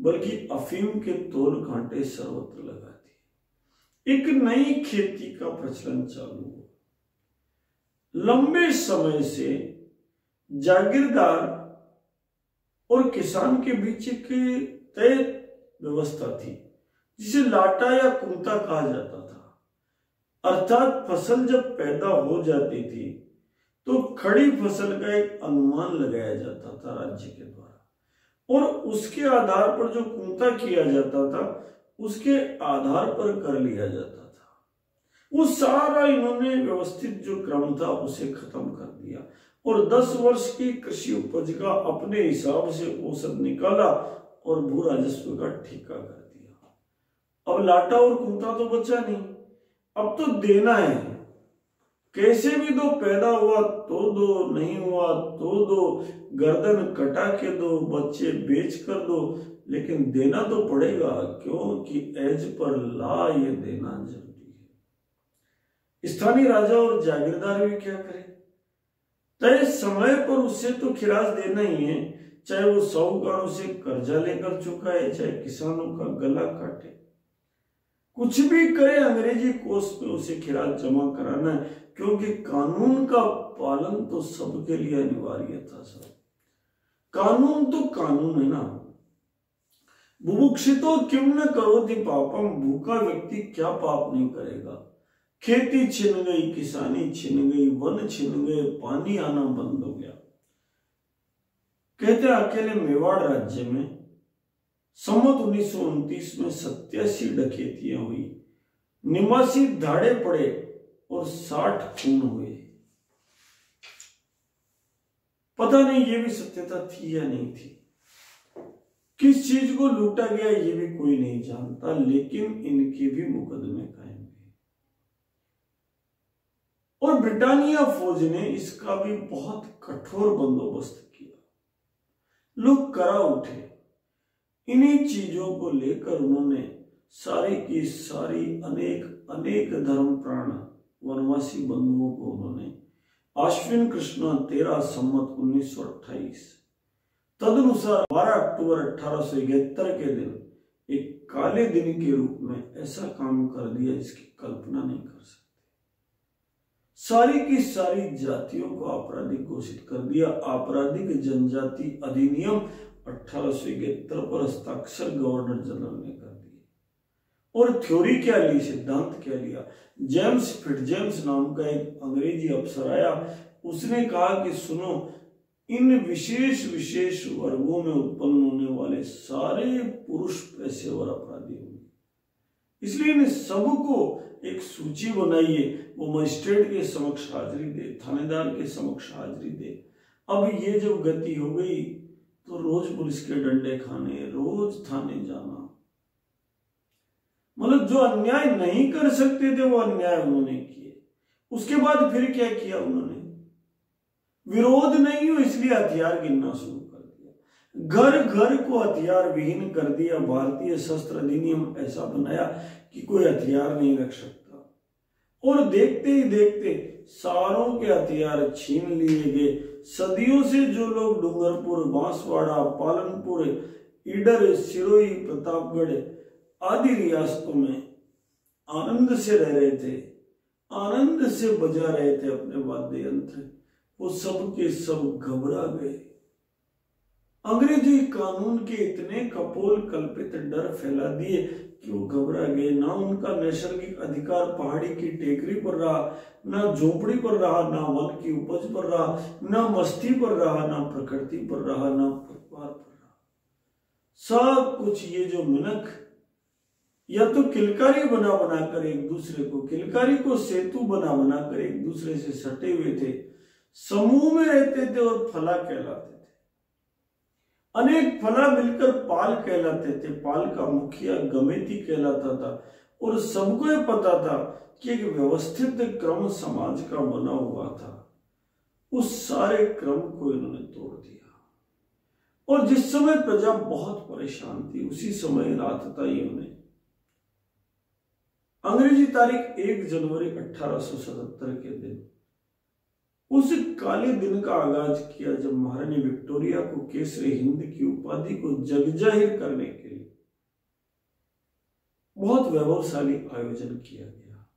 बल्कि अफीम के तोड़ कांटे सर्वत्र लगा दिए। एक नई खेती का प्रचलन चालू हुआ। लंबे समय से जागीरदार और किसान के बीच एक तय व्यवस्था थी, जिसे लाटा या कुंता कहा जाता था। अर्थात फसल जब पैदा हो जाती थी तो खड़ी फसल का एक अनुमान लगाया जाता था राज्य के द्वारा, और उसके आधार पर जो कुंता किया जाता था उसके आधार पर कर लिया जाता था। वो सारा इन्होंने व्यवस्थित जो क्रम था उसे खत्म कर दिया और 10 वर्ष की कृषि उपज का अपने हिसाब से औसत निकाला और भू राजस्व का ठेका कर दिया। अब लाटा और कुंता तो बचा नहीं, अब तो देना है। कैसे भी दो, पैदा हुआ तो दो, नहीं हुआ तो दो, गर्दन कटा के दो, बच्चे बेच कर दो, लेकिन देना तो पड़ेगा, क्योंकि एज पर ला ये देना जरूरी है। स्थानीय राजा और जागीरदार भी क्या करें, तय समय पर उसे तो खिराज देना ही है, चाहे वो साहूकारों से कर्जा लेकर चुकाए, चाहे किसानों का गला काटे, कुछ भी करे, अंग्रेजी कोष पे उसे खिराज जमा कराना है, क्योंकि कानून का पालन तो सबके लिए अनिवार्य था। सब कानून तो कानून है ना। बुभुक्षितो किम न करोति पापम, भूखा व्यक्ति क्या पाप नहीं करेगा। खेती छिन गई, किसानी छिन गई, वन छिन गए, पानी आना बंद हो गया। कहते अकेले मेवाड़ राज्य में संवत 1929 में 87 डकैतियां हुई, 89 धाड़े पड़े और 60 खून हुए। पता नहीं ये भी सत्यता थी या नहीं थी, किस चीज को लूटा गया ये भी कोई नहीं जानता, लेकिन इनके भी मुकदमे कायम हुए। और ब्रिटानिया फौज ने इसका भी बहुत कठोर बंदोबस्त किया। लोग करा उठे। इन्हीं चीजों को लेकर उन्होंने सारी की सारी अनेक धर्म प्राण वनवासी बंधुओं को उन्होंने आश्विन कृष्ण 13 संवत 1928 तदनुसार 12 अक्टूबर 1871 के दिन एक काले दिन के रूप में ऐसा काम कर दिया जिसकी कल्पना नहीं कर सकते। सारी की सारी जातियों को आपराधिक घोषित कर दिया। आपराधिक जनजाति अधिनियम 1871 पर हस्ताक्षर गवर्नर जनरल ने कर दिए। और थ्योरी क्या ली, सिद्धांत क्या लिया। जेम्स फिटजेम्स नाम का एक अंग्रेजी अफसर आया, उसने कहा कि सुनो, इन विशेष वर्गों में उत्पन्न होने वाले सारे पुरुष पेशेवर अपराधी होंगे, इसलिए इन सबको एक सूची बनाइए, वो मजिस्ट्रेट के समक्ष हाजिरी दे, थानेदार के समक्ष हाजिरी दे। अब ये जब गति हो गई तो रोज पुलिस के डंडे खाने, रोज थाने जाना, मतलब जो अन्याय नहीं कर सकते थे वो अन्याय उन्होंने किए। उसके बाद फिर क्या किया उन्होंने, विरोध नहीं हो इसलिए हथियार गिनना शुरू कर दिया, घर घर को हथियार विहीन कर दिया। भारतीय शस्त्र अधिनियम ऐसा बनाया कि कोई हथियार नहीं रख सकता, और देखते ही देखते सारों के हथियार छीन लिए गए। सदियों से जो लोग डूंगरपुर, बांसवाड़ा, पालनपुर, ईडर, सिरोही, प्रतापगढ़ आदि रियासतों में आनंद से रह रहे थे, आनंद से बजा रहे थे अपने वाद्य यंत्र, वो सब के सब घबरा गए। अंग्रेजी कानून के इतने कपोल कल्पित डर फैला दिए कि वो घबरा गए। ना उनका नैसर्गिक अधिकार पहाड़ी की टेकरी पर रहा, ना झोपड़ी पर रहा, ना वन की उपज पर रहा, ना मस्ती पर रहा, ना प्रकृति पर रहा, ना परिवार पर रहा। सब कुछ ये जो मिनख या तो किलकारी बना बनाकर एक दूसरे को, किलकारी को सेतु बना बनाकर एक दूसरे से सटे हुए थे, समूह में रहते थे और फला कहलाते थे। अनेक फला मिलकर पाल कहलाते थे। पाल का मुखिया गमेती कहलाता था, और सबको यह पता था कि एक व्यवस्थित क्रम समाज का बना हुआ था। उस सारे क्रम को इन्होंने तोड़ दिया, और जिस समय प्रजा बहुत परेशान थी उसी समय रात ताई उन्हें अंग्रेजी तारीख 1 जनवरी 1877 के दिन उस काले दिन का आगाज किया जब महारानी विक्टोरिया को केसरी हिंद की उपाधि को जगजाहिर करने के लिए बहुत वैभवशाली आयोजन किया गया।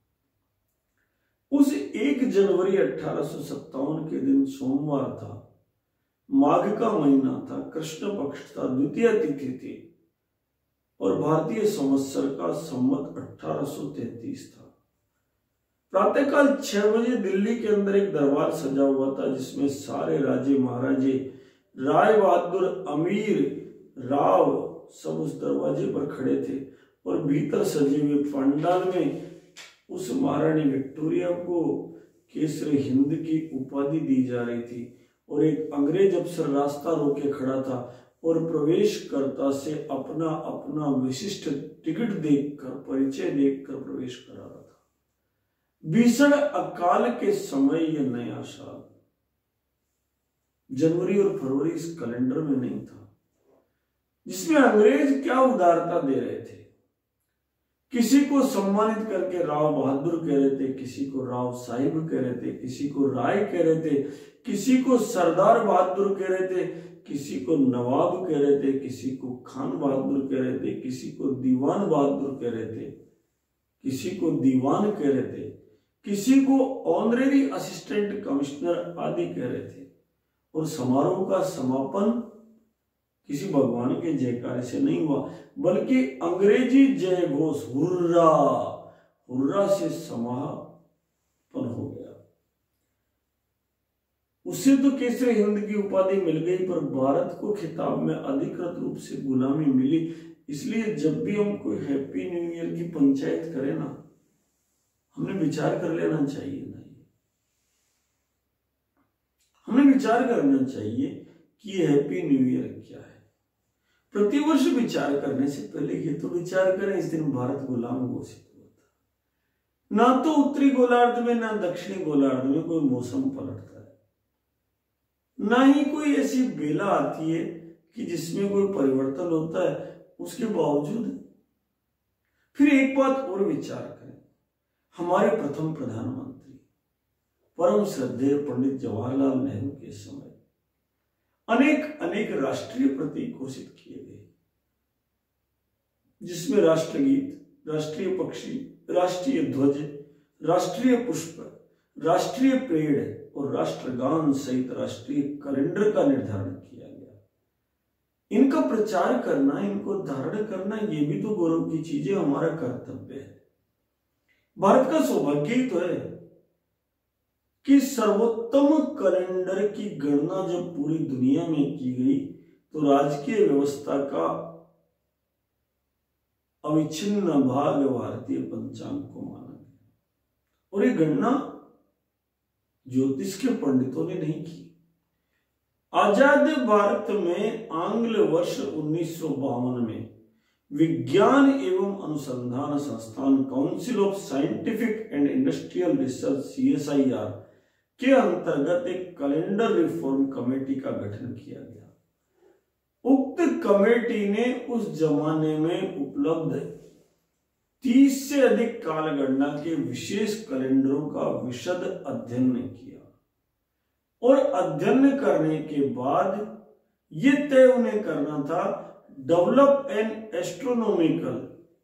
उस 1 जनवरी 1857 के दिन सोमवार था, माघ का महीना था, कृष्ण पक्ष था, द्वितीय तिथि थी और भारतीय संवत्सर का संवत 1833 था। प्रातःकाल 6 बजे दिल्ली के अंदर एक दरबार सजा हुआ था जिसमें सारे राजे महाराजे, राय बहादुर, अमीर, राव सब उस दरवाजे पर खड़े थे और भीतर सजे हुए पंडाल में उस महारानी विक्टोरिया को केसरी हिंद की उपाधि दी जा रही थी और एक अंग्रेज अफसर रास्ता रोके खड़ा था और प्रवेशकर्ता से अपना अपना विशिष्ट टिकट देखकर, परिचय देखकर प्रवेश करा रहा था। भीषण अकाल के समय यह नया साल जनवरी और फरवरी इस कैलेंडर में नहीं था, जिसमें अंग्रेज क्या उदारता दे रहे थे। किसी को सम्मानित करके राव बहादुर कह रहे थे, किसी को राव साहिब कह रहे थे, किसी को राय कह रहे थे, किसी को सरदार बहादुर कह रहे थे, किसी को नवाब कह रहे थे, किसी को खान बहादुर कह रहे थे, किसी को दीवान बहादुर कह रहे थे, किसी को दीवान कह रहे थे, किसी को ऑनरेरी असिस्टेंट कमिश्नर आदि कह रहे थे। और समारोह का समापन किसी भगवान के जयकारे से नहीं हुआ, बल्कि अंग्रेजी जय घोष हुर्रा हुर्रा से समापन हो गया। उससे तो केसरी हिंद की उपाधि मिल गई, पर भारत को खिताब में अधिकृत रूप से गुलामी मिली। इसलिए जब भी हम कोई हैप्पी न्यू ईयर की पंचायत करें ना, हमने विचार कर लेना चाहिए ना, हमें विचार करना चाहिए कि ये हैप्पी न्यू ईयर क्या है। प्रतिवर्ष विचार करने से पहले ये तो विचार करें इस दिन भारत गुलाम घोषित हुआ था। ना तो उत्तरी गोलार्ध में ना दक्षिणी गोलार्ध में कोई मौसम पलटता है, ना ही कोई ऐसी बेला आती है कि जिसमें कोई परिवर्तन होता है। उसके बावजूद फिर एक बात और विचार करें, हमारे प्रथम प्रधानमंत्री परम श्रद्धेय पंडित जवाहरलाल नेहरू के समय अनेक अनेक राष्ट्रीय प्रतीक घोषित किए गए, जिसमें राष्ट्रगीत, राष्ट्रीय पक्षी, राष्ट्रीय ध्वज, राष्ट्रीय पुष्प, राष्ट्रीय पेड़ और राष्ट्रगान सहित राष्ट्रीय कैलेंडर का निर्धारण किया गया। इनका प्रचार करना, इनको धारण करना, ये भी तो गौरव की चीजें, हमारा कर्तव्य है। भारत का सौभाग्य ही तो है कि सर्वोत्तम कैलेंडर की गणना जब पूरी दुनिया में की गई तो राजकीय व्यवस्था का अविच्छिन्न भाग भारतीय पंचांग को माना गया। और ये गणना ज्योतिष के पंडितों ने नहीं की। आजाद भारत में आंग्ल वर्ष 1952 में विज्ञान एवं अनुसंधान संस्थान council of scientific and industrial research CSIR के अंतर्गत एक कैलेंडर रिफॉर्म कमेटी का गठन किया गया। उक्त कमेटी ने उस जमाने में उपलब्ध 30 से अधिक कालगणना के विशेष कैलेंडरों का विशद अध्ययन किया और अध्ययन करने के बाद यह तय उन्हें करना था, develop an astronomical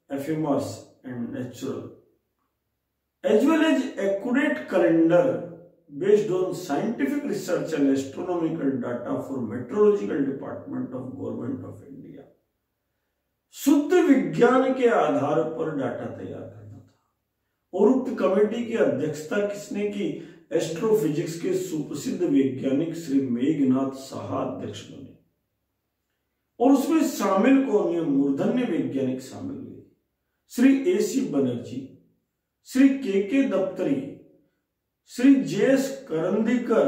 ephemeris and natural as well as accurate calendar based on scientific research and astronomical data for meteorological department of government of India। शुद्ध विज्ञान के आधार पर डाटा तैयार करना था। और उक्त कमेटी की अध्यक्षता किसने की? एस्ट्रोफिजिक्स के सुप्रसिद्ध वैज्ञानिक श्री मेघनाथ साहा अध्यक्ष बने। और उसमें शामिल कौन है? मूर्धन्य वैज्ञानिक शामिल हुए, श्री AC बनर्जी, श्री KK दफ्तरी, श्री JS करंदीकर,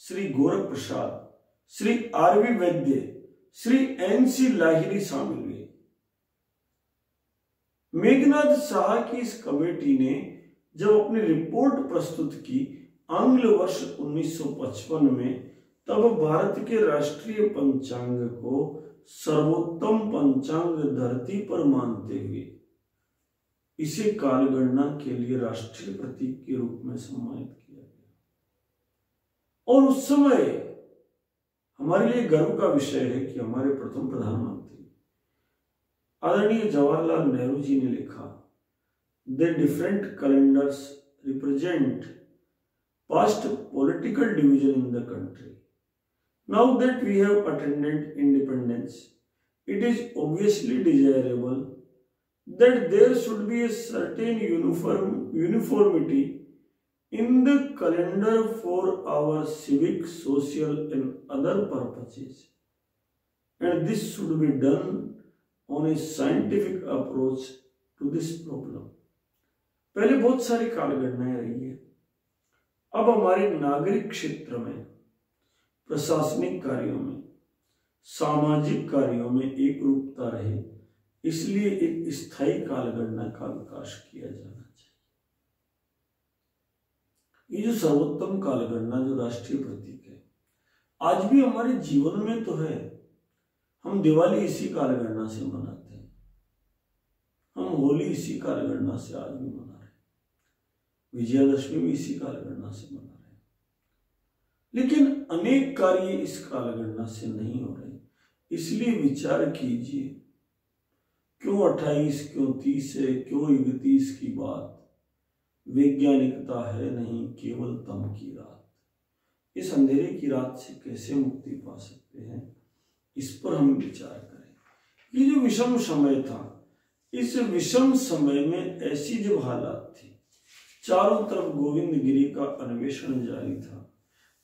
श्री गोरख प्रसाद, श्री RV वैद्य, श्री NC लाहिरी शामिल हुए। मेघनाथ साहा की इस कमेटी ने जब अपनी रिपोर्ट प्रस्तुत की आंग्ल वर्ष 1955 में, तब भारत के राष्ट्रीय पंचांग को सर्वोत्तम पंचांग धरती पर मानते हुए इसे कालगणना के लिए राष्ट्रीय प्रतीक के रूप में सम्मानित किया गया। और उस समय हमारे लिए गर्व का विषय है कि हमारे प्रथम प्रधानमंत्री आदरणीय जवाहरलाल नेहरू जी ने लिखा, the different calendars represent past political division in the country. Now that we have attained independence, it is obviously desirable that there should be a certain uniformity in the calendar for our civic, social and other purposes. And this should be done on a scientific approach to this problem. पहले बहुत सारी कालगणनाएं रही है, अब हमारे नागरिक क्षेत्र में, प्रशासनिक कार्यों में, सामाजिक कार्यों में एक रूपता रहे, इसलिए एक स्थायी कालगणना का विकास किया जाना चाहिए। ये जो सर्वोत्तम कालगणना, जो राष्ट्रीय प्रतीक है, आज भी हमारे जीवन में तो है। हम दिवाली इसी कालगणना से मनाते हैं, हम होली इसी कालगणना से आज भी मना रहे हैं, विजयादशमी भी इसी कालगणना से मना रहे हैं। लेकिन अनेक कार्य इस कालगणना से नहीं हो रहे, इसलिए विचार कीजिए, क्यों 28, क्यों 30 है, क्यों 31 की बात? वैज्ञानिकता है नहीं, केवल तम की रात। इस अंधेरे की रात से कैसे मुक्ति पा सकते हैं, इस पर हम विचार करें। ये जो विषम समय था, इस विषम समय में ऐसी जब हालात थी, चारों तरफ गोविंद गिरी का अन्वेषण जारी था,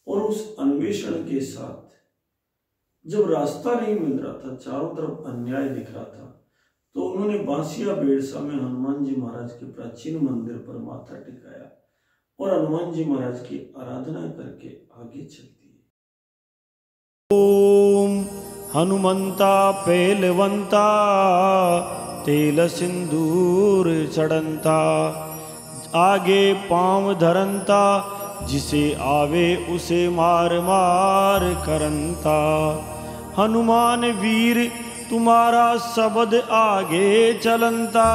और उस अन्वेषण के साथ जब रास्ता नहीं मिल रहा था, चारों तरफ अन्याय दिख रहा था, तो उन्होंने बांसिया बेड़सा में हनुमान जी महाराज के प्राचीन मंदिर पर माथा टिकाया और हनुमान जी महाराज की आराधना करके आगे चल दिए। ओम हनुमंता पेलवंता तेल सिंदूर चढ़ंता, आगे पांव धरंता, जिसे आवे उसे मार मार करंता। हनुमान वीर तुम्हारा शब्द आगे चलंता,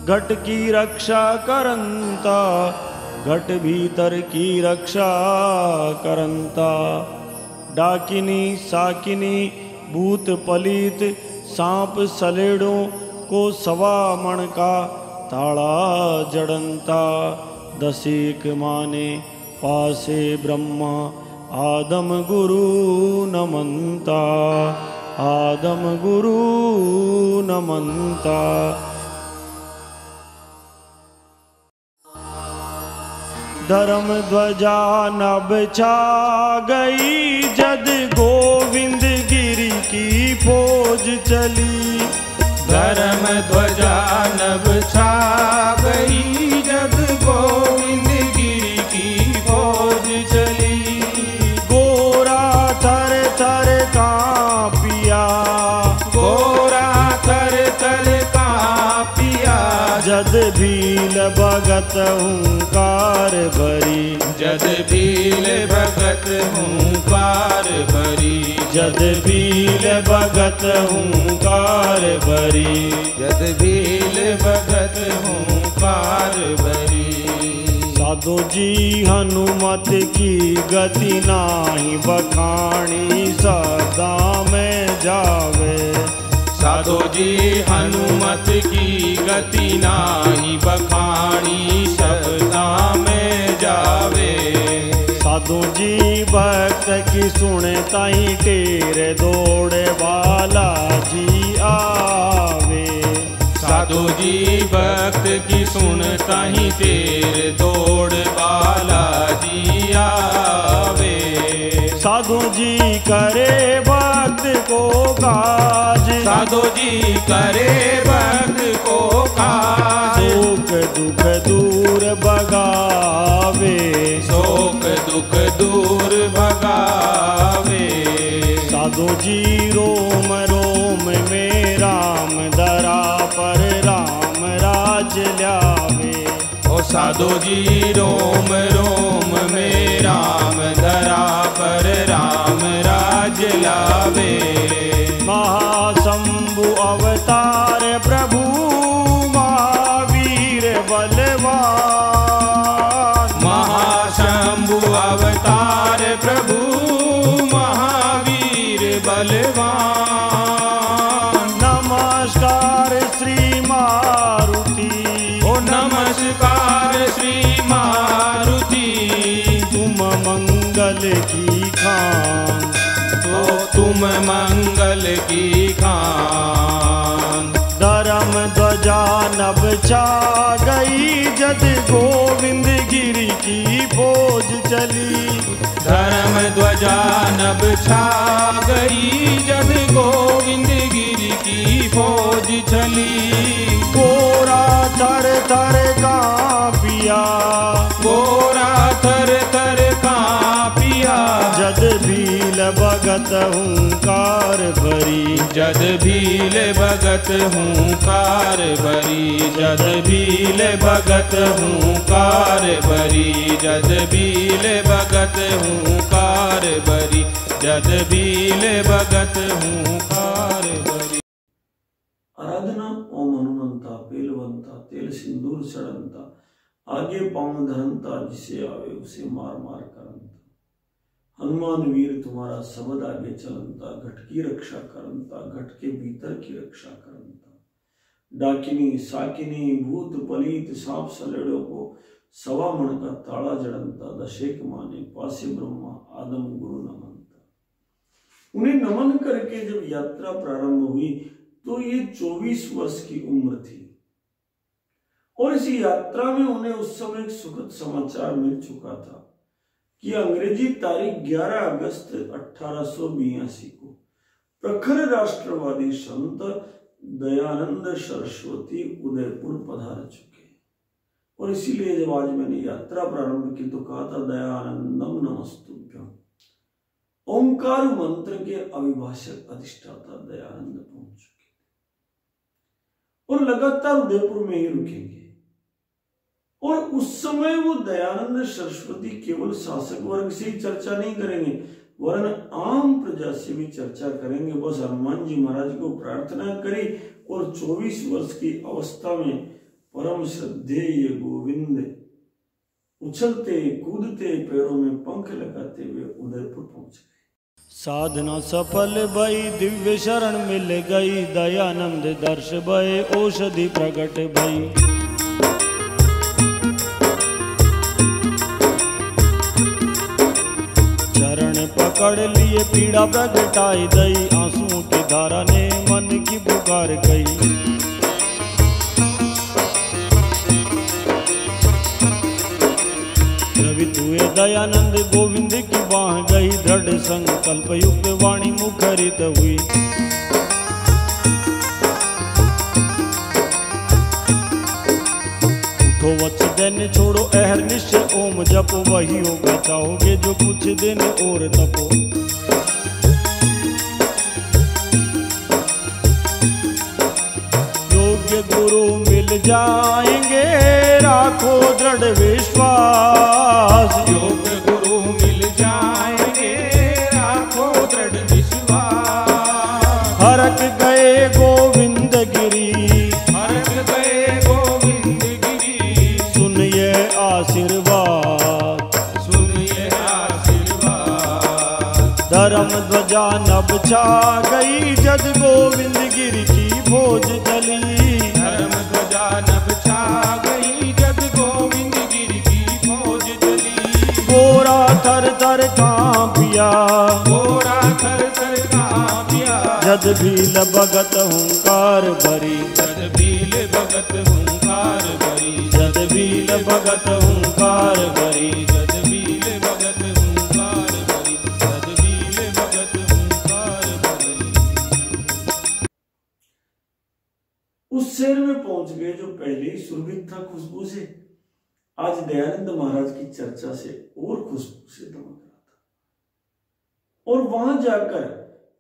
घट की रक्षा करंता, घट भीतर की रक्षा करंता। डाकिनी साकिनी भूत पलीत सांप सलेड़ों को सवा मण का ताड़ा जड़ंता। दसेक माने पासे ब्रह्मा आदम गुरु नमंता, आदम गुरु नमंता। धर्म ध्वजा नभ छा गई, जद गोविंद गिरी की फौज चली। धर्म ध्वजा नभ छा गई, जब गोविंद गिरी की फौज चली। गोरा थर थर कांपिया, गोरा थर थर कांपिया, जद भील भगत हुंकार भरी, जद भील भगत हुंकार भरी, जद भील भगत हुंकार भरी, जद भील भगत हुंकार भरी। साधो जी हनुमत की गति नाही, बखानी सदा में जावे। साधो जी हनुमत की गति नाही, बखानी सदा में जावे। साधु जी भक्त की सुने ताई टेरे दौड़े बालाजी आवे। साधु जी भक्त की सुन ताही तेरे दौड़ बालाजी आवे। साधु जी करे भक्त को काज, साधु जी करे भक्त को काज। शोक दुख दूर भगावे, शोक दुख दूर भगावे। साधु जी रोम रोम में राम धरा पर राम राज ल्यावे। ओ साधु जी रोम रोम में राम धरा पर राम राज लावे। महाशंभु अवतार प्रभु महावीर बलवान, महाशंभु अवतार प्रभु खान, तो तुम मंगल की खान। धर्म ध्वजा नभ छा गई जद गोविंद गिरि की फौज चली। धर्म ध्वजा नभ छा गई जब गोविंद गिरि की फौज चली। गोरा थर थर कांपिया, गोरा थर थर कांपिया, जद भील भगत हुंकार भरी। जद भील भगत हुंकार भरी, जद भील भगत हुंकार भरी, जद भील भगत हुंकार भरी, जद भील भगत हुंकार भरी। आराधना ओम हनुमंता पेलवंता तेल सिंदूर सड़नता, आगे पाँव धरनता जिसे आवे उसे मार मार करनता। हनुमान वीर तुम्हारा सबद आगे चलनता, घट की रक्षा करनता, घट के भीतर की रक्षा करनता। डाकिनी साकिनी भूत पलीत सांप सलेड़ों को सवा मन का ताड़ा जड़नता, दशेक माने पासे ब्रह्मा आदम गुरु नमनता। उन्हें नमन करके जब यात्रा प्रारंभ हुई तो ये 24 वर्ष की उम्र थी और इस यात्रा में उन्हें उस समय एक सुखद समाचार मिल चुका था कि अंग्रेजी तारीख 11 अगस्त 1882 को प्रखर राष्ट्रवादी संत दयानंद सरस्वती उदयपुर पधार चुके। और इसीलिए जब आज मैंने यात्रा प्रारंभ की तो कहा था दयानंदम नमस्तुभ्यम। ओंकार मंत्र के अभिभाषक अधिष्ठाता दयानंद पहुंच चुके और लगातार उदयपुर में ही रुकेंगे। और उस समय वो दयानंद सरस्वती केवल शासक वर्ग से ही चर्चा नहीं करेंगे वरन आम प्रजा से भी चर्चा करेंगे। बस हनुमान जी महाराज को प्रार्थना करी और 24 वर्ष की अवस्था में परम श्रद्धेय गोविंद उछलते कूदते पैरों में पंख लगाते हुए उदयपुर पहुंच गए। साधना सफल भई दिव्य शरण मिल गई, दयानंद दर्श भय औषधि प्रकट भई। चरण पकड़ लिए पीड़ा प्रगटाई दई, आंसुओं की धारा ने मन की पुकार गई। द्रवित हुए दयानंद गोविंद की बाह गई, दृढ़ संकल्प युक्त वाणी मुखरित हुई। उठो वत्स दैन छोड़ो अहर निश्चय ओम जपो, वही होगा चाहोगे जो कुछ दिन और तपो। योग्य गुरु मिल जाएंगे राखो दृढ़ विश्वास। योग गुरु मिल जाएंगे राखो दृढ़ विश्वास। हरक गए गोविंद गिरी, हरक गए गोविंद गिरी। सुनिए आशीर्वाद, सुनिए आशीर्वाद। धर्म ध्वजा नभ छा गई जद गोविंद गिरि की फौज चली। धर्म ध्वजा नभ छा गई जद गोविंद गिरि की फौज चली। गोरा थर थर कांपिया, गोरा थर थर कांपिया, जद भील भगत हुंकार भरी। जद भील भगत हुंकार भरी, जद भील भगत हुंकार भरी। जद भील भगत हुंकार भरी, जद भील भगत हुंकार भरी। उस शहर में पहुंच गए जो पहले ही सुरभित था खुशबू से, आज दयानंद महाराज की चर्चा से और खुशबू से दमक रहा था। और वहां जाकर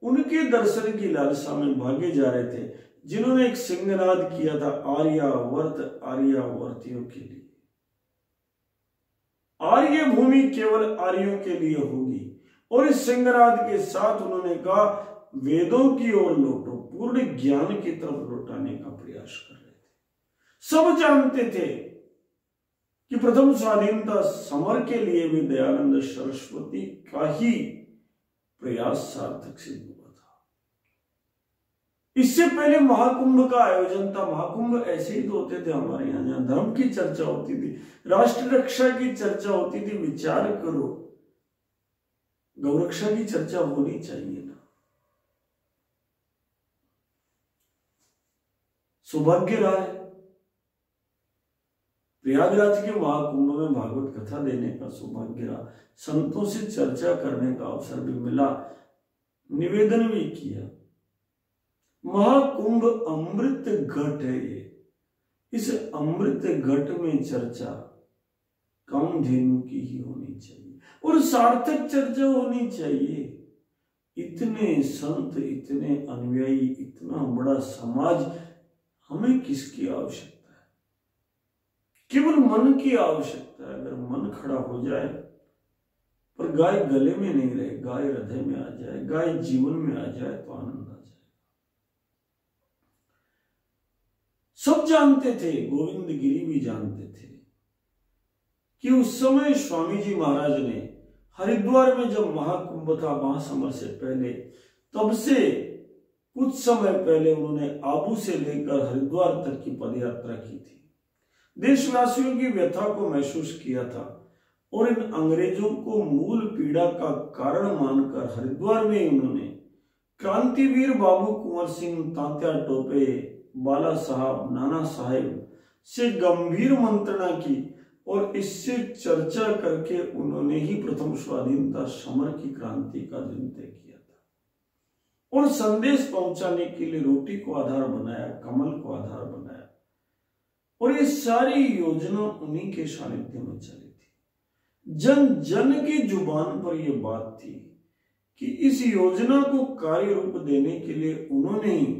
उनके दर्शन की लालसा में भागे जा रहे थे जिन्होंने एक सिंहनाद किया था आर्यावर्त आर्यावर्तियों के लिए। आर्य भूमि केवल आर्यों के लिए होगी। और इस सिंहनाद के साथ उन्होंने कहा वेदों की ओर लौटो, पूर्ण ज्ञान की तरफ लौटाने का प्रयास कर रहे थे। सब जानते थे कि प्रथम स्वाधीनता समर के लिए भी दयानंद सरस्वती का ही प्रयास सार्थक सिद्ध हुआ था। इससे पहले महाकुंभ का आयोजन था। महाकुंभ ऐसे ही तो होते थे हमारे यहाँ, जहां धर्म की चर्चा होती थी, राष्ट्र रक्षा की चर्चा होती थी। विचार करो गौरक्षा की चर्चा होनी चाहिए ना। सौभाग्य रहा है प्रयागराज के महाकुंभ में भागवत कथा देने का सौभाग्य रहा, संतों से चर्चा करने का अवसर भी मिला, निवेदन भी किया। महाकुंभ अमृत घट है ये, इस अमृत घट में चर्चा कामधेनु की ही होनी चाहिए और सार्थक चर्चा होनी चाहिए। इतने संत, इतने अनुयायी, इतना बड़ा समाज, हमें किसकी आवश्यकता है? केवल मन की आवश्यकता है। अगर मन खड़ा हो जाए, पर गाय गले में नहीं रहे, गाय हृदय में आ जाए, गाय जीवन में आ जाए तो आनंद आ जाए। सब जानते थे, गोविंद गिरी भी जानते थे कि उस समय स्वामी जी महाराज ने हरिद्वार में जब महाकुंभ था, महासमर से पहले, तब से कुछ समय पहले उन्होंने आबू से लेकर हरिद्वार तक की पदयात्रा की थी। देशवासियों की व्यथा को महसूस किया था और इन अंग्रेजों को मूल पीड़ा का कारण मानकर हरिद्वार में उन्होंने क्रांतिवीर बाबू कुंवर सिंह, तात्या टोपे, बाला साहब, नाना साहेब से गंभीर मंत्रणा की और इससे चर्चा करके उन्होंने ही प्रथम स्वाधीनता समर की क्रांति का दिन तय किया था और संदेश पहुंचाने के लिए रोटी को आधार बनाया, कमल को आधार बनाया और ये सारी योजना उन्हीं के सानिध्य में चली थी। जन जन की जुबान पर यह बात थी कि इस योजना को कार्य रूप देने के लिए उन्होंने ही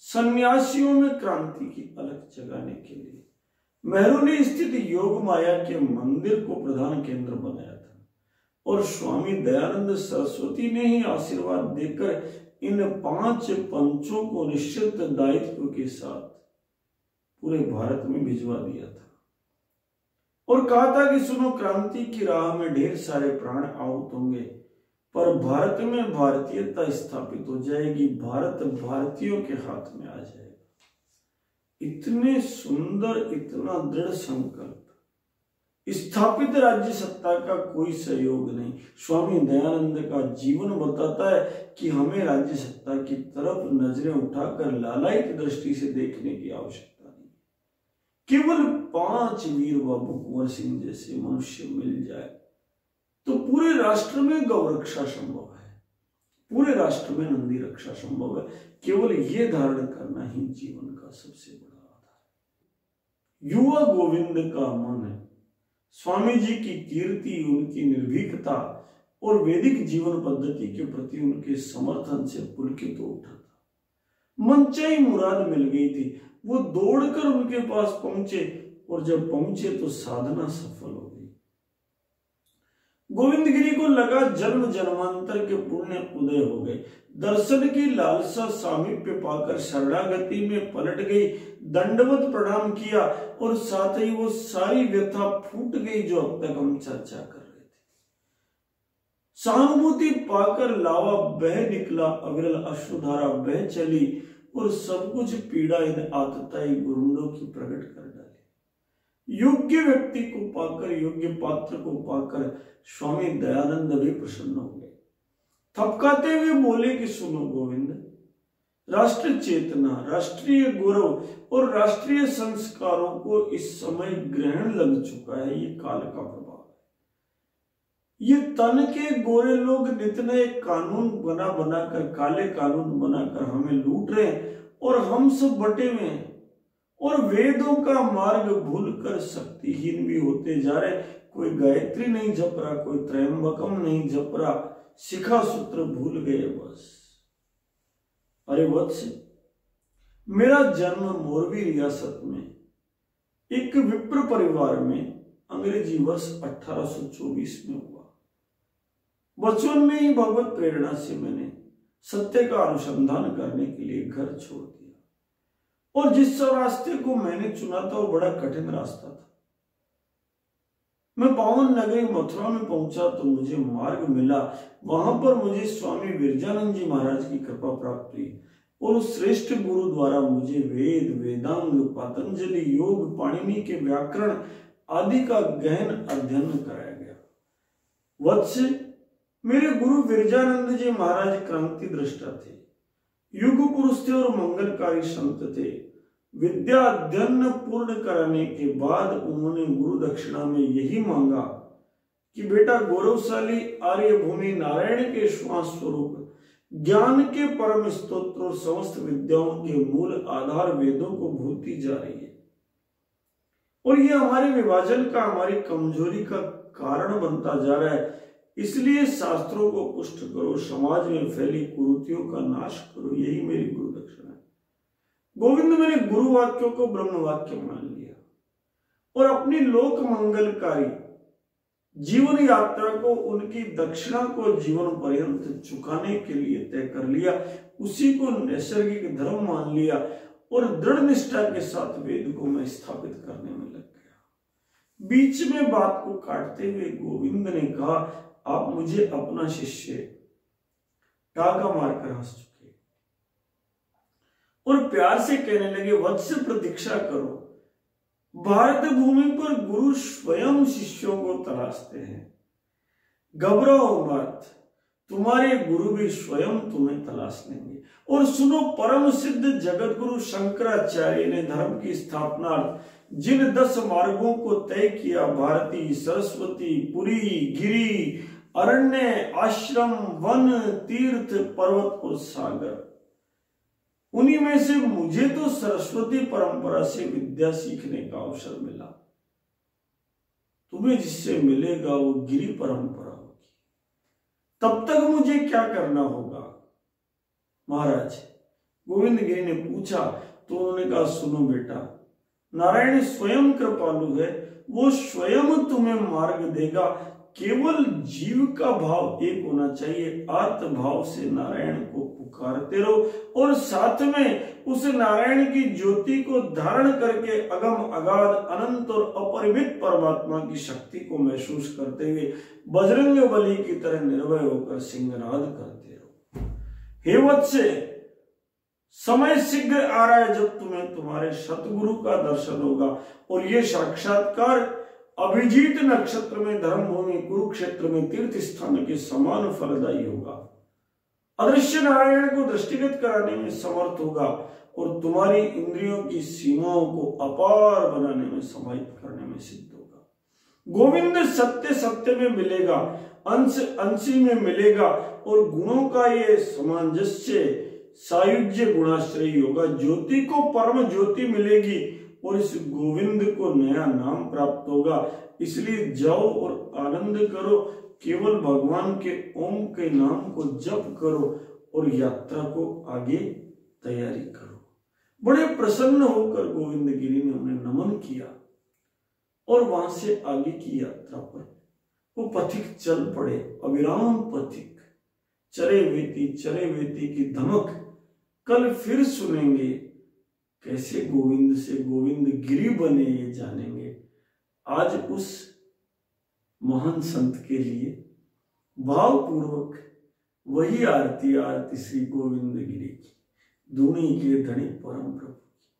सन्यासियों में क्रांति की अलग जगाने के लिए मेहरुनी स्थित योग माया के मंदिर को प्रधान केंद्र बनाया था और स्वामी दयानंद सरस्वती ने ही आशीर्वाद देकर इन 5 पंचों को निश्चित दायित्व के साथ पूरे भारत में भिजवा दिया था और कहा था कि सुनो, क्रांति की राह में ढेर सारे प्राण आहुत होंगे, पर भारत में भारतीयता स्थापित हो जाएगी, भारत भारतीयों के हाथ में आ जाएगा। इतने सुंदर, इतना दृढ़ संकल्प, स्थापित राज्य सत्ता का कोई सहयोग नहीं। स्वामी दयानंद का जीवन बताता है कि हमें राज्य सत्ता की तरफ नजरें उठाकर लालायित दृष्टि से देखने की आवश्यकता नहीं। केवल 5 वीर बाबू कुंवर सिंह जैसे मनुष्य मिल जाए तो पूरे राष्ट्र में गौ रक्षा संभव है, पूरे राष्ट्र में नंदी रक्षा संभव है। केवल ये धारण करना ही जीवन का सबसे बड़ा आधार है। युवा गोविंद का मन है, स्वामी जी की कीर्ति, उनकी निर्भीकता और वैदिक जीवन पद्धति के प्रति उनके समर्थन से पुलकित हो उठा था। मनचाही मुराद मिल गई थी। वो दौड़कर उनके पास पहुंचे और जब पहुंचे तो साधना सफल हो गई। गोविंद गिरी को लगा जन्म जन्मांतर के पुण्य उदय हो गए। दर्शन की लालसा सामीप्य पाकर शरणागति में पलट गई, दंडवत प्रणाम किया और साथ ही वो सारी व्यथा फूट गई जो अब तक हम चर्चा कर रहे थे। सहानुभूति पाकर लावा बह निकला, अविरल अश्रुधारा बह चली और सब कुछ पीड़ा इन आतताई गुरुंडों की प्रकट कर डाली। योग्य व्यक्ति को पाकर, योग्य पात्र को पाकर स्वामी दयानंद भी प्रसन्न हो गए। थपकाते हुए बोले कि सुनो गोविंद, राष्ट्र चेतना, राष्ट्रीय गौरव और राष्ट्रीय संस्कारों को इस समय ग्रहण लग चुका है। ये काल का प्रभाव है। ये तन के गोरे लोग नित नए कानून बना बनाकर, काले कानून बनाकर हमें लूट रहे हैं और हम सब बटे हुए हैं और वेदों का मार्ग भूलकर शक्तिहीन भी होते जा रहे। कोई गायत्री नहीं जप रहा, कोई त्रयंबकम नहीं जप रहा, शिखा सूत्र भूल गए बस। अरे वत्स, मेरा जन्म मोरबी रियासत में एक विप्र परिवार में अंग्रेजी वर्ष 1824 में हुआ। बचपन में ही भगवत प्रेरणा से मैंने सत्य का अनुसंधान करने के लिए घर छोड़ दिया और जिस रास्ते को मैंने चुना था वो बड़ा कठिन रास्ता था। मैं पावन नगरी मथुरा में पहुंचा तो मुझे मार्ग मिला। वहां पर मुझे स्वामी विरजानंद जी महाराज की कृपा प्राप्त हुई और उस श्रेष्ठ गुरु द्वारा मुझे वेद, वेदांग, पतंजलि, योग, पाणिनि के व्याकरण आदि का गहन अध्ययन कराया गया। वत्स, मेरे गुरु विरजानंद जी महाराज क्रांति दृष्टा थे, युग पुरुष थे और मंगलकारी संत थे। विद्या अध्ययन पूर्ण कराने के बाद उन्होंने गुरु दक्षिणा में यही मांगा कि बेटा गौरवशाली आर्य भूमि नारायण के श्वास स्वरूप ज्ञान के परम स्तोत्र और समस्त विद्याओं के मूल आधार वेदों को भूलती जा रही है और ये हमारे विभाजन का, हमारी कमजोरी का कारण बनता जा रहा है। इसलिए शास्त्रों को पुष्ट करो, समाज में फैली कुरीतियों का नाश करो। यही मेरी गुरु दक्षिणा है। गोविंद मेरे गुरु वाक्यों को ब्रह्म वाक्य मान लिया और अपनी लोक मंगलकारी जीवन यात्रा को, उनकी दक्षिणा को जीवन पर्यंत चुकाने के लिए तय कर लिया। उसी को नैसर्गिक धर्म मान लिया और दृढ़ निष्ठा के साथ वेद को मैं स्थापित करने में लग गया। बीच में बात को काटते हुए गोविंद ने कहा, आप मुझे अपना शिष्य टाका मारकर हंस चुके और प्यार से कहने लगे, वत्स प्रतीक्षा करो। भारत भूमि पर गुरु स्वयं शिष्यों को तलाशते हैं, घबराओ मत, तुम्हारे गुरु भी स्वयं तुम्हें तलाश लेंगे। और सुनो, परम सिद्ध जगत गुरु शंकराचार्य ने धर्म की स्थापना जिन 10 मार्गों को तय किया, भारती, सरस्वती, पुरी, गिरी, अरण्य, आश्रम, वन, तीर्थ, पर्वत और सागर, उन्हीं में से मुझे तो सरस्वती परंपरा से विद्या सीखने का अवसर मिला। तुम्हें जिससे मिलेगा वो गिरी परंपरा होगी। तब तक मुझे क्या करना होगा महाराज? गोविंद गिरी ने पूछा तो उन्होंने कहा, सुनो बेटा, नारायण स्वयं कृपालु है, वो स्वयं तुम्हें मार्ग देगा। केवल जीव का भाव एक होना चाहिए, आर्त भाव से नारायण को पुकारते रहो और साथ में उस नारायण की ज्योति को धारण करके अगम अगाध अनंत और अपरिमित परमात्मा की शक्ति को महसूस करते हुए बजरंग बली की तरह निर्भय होकर सिंहनाद करते रहो। हे वत्से, समय शीघ्र आ रहा है जब तुम्हें तुम्हारे सतगुरु का दर्शन होगा और ये साक्षात्कार अभिजीत नक्षत्र में धर्मभूमि कुरुक्षेत्र में तीर्थ स्थान के समान फलदायी होगा। अदृश्य नारायण को दृष्टिगत कराने में समर्थ होगा और तुम्हारी इंद्रियों की सीमाओं को अपार बनाने में, समाहित करने में सिद्ध होगा। गोविंद सत्य सत्य में मिलेगा, अंश अंशी में मिलेगा और गुणों का ये सामंजस्य सायुज्य गुणाश्रयी होगा। ज्योति को परम ज्योति मिलेगी और इस गोविंद को नया नाम प्राप्त होगा। इसलिए जाओ और आनंद करो, केवल भगवान के ओम के नाम को जप करो और यात्रा को आगे तैयारी करो। बड़े प्रसन्न होकर गोविंद गिरी ने उन्हें नमन किया और वहां से आगे की यात्रा पर वो पथिक चल पड़े। अविराम पथिक, चरे वेती की धमक। कल फिर सुनेंगे कैसे गोविंद से गोविंद गिरी बने, ये जानेंगे। आज उस महान संत के लिए भावपूर्वक वही आरती श्री गोविंद गिरी की, दूनी के धनी परम प्रभु की।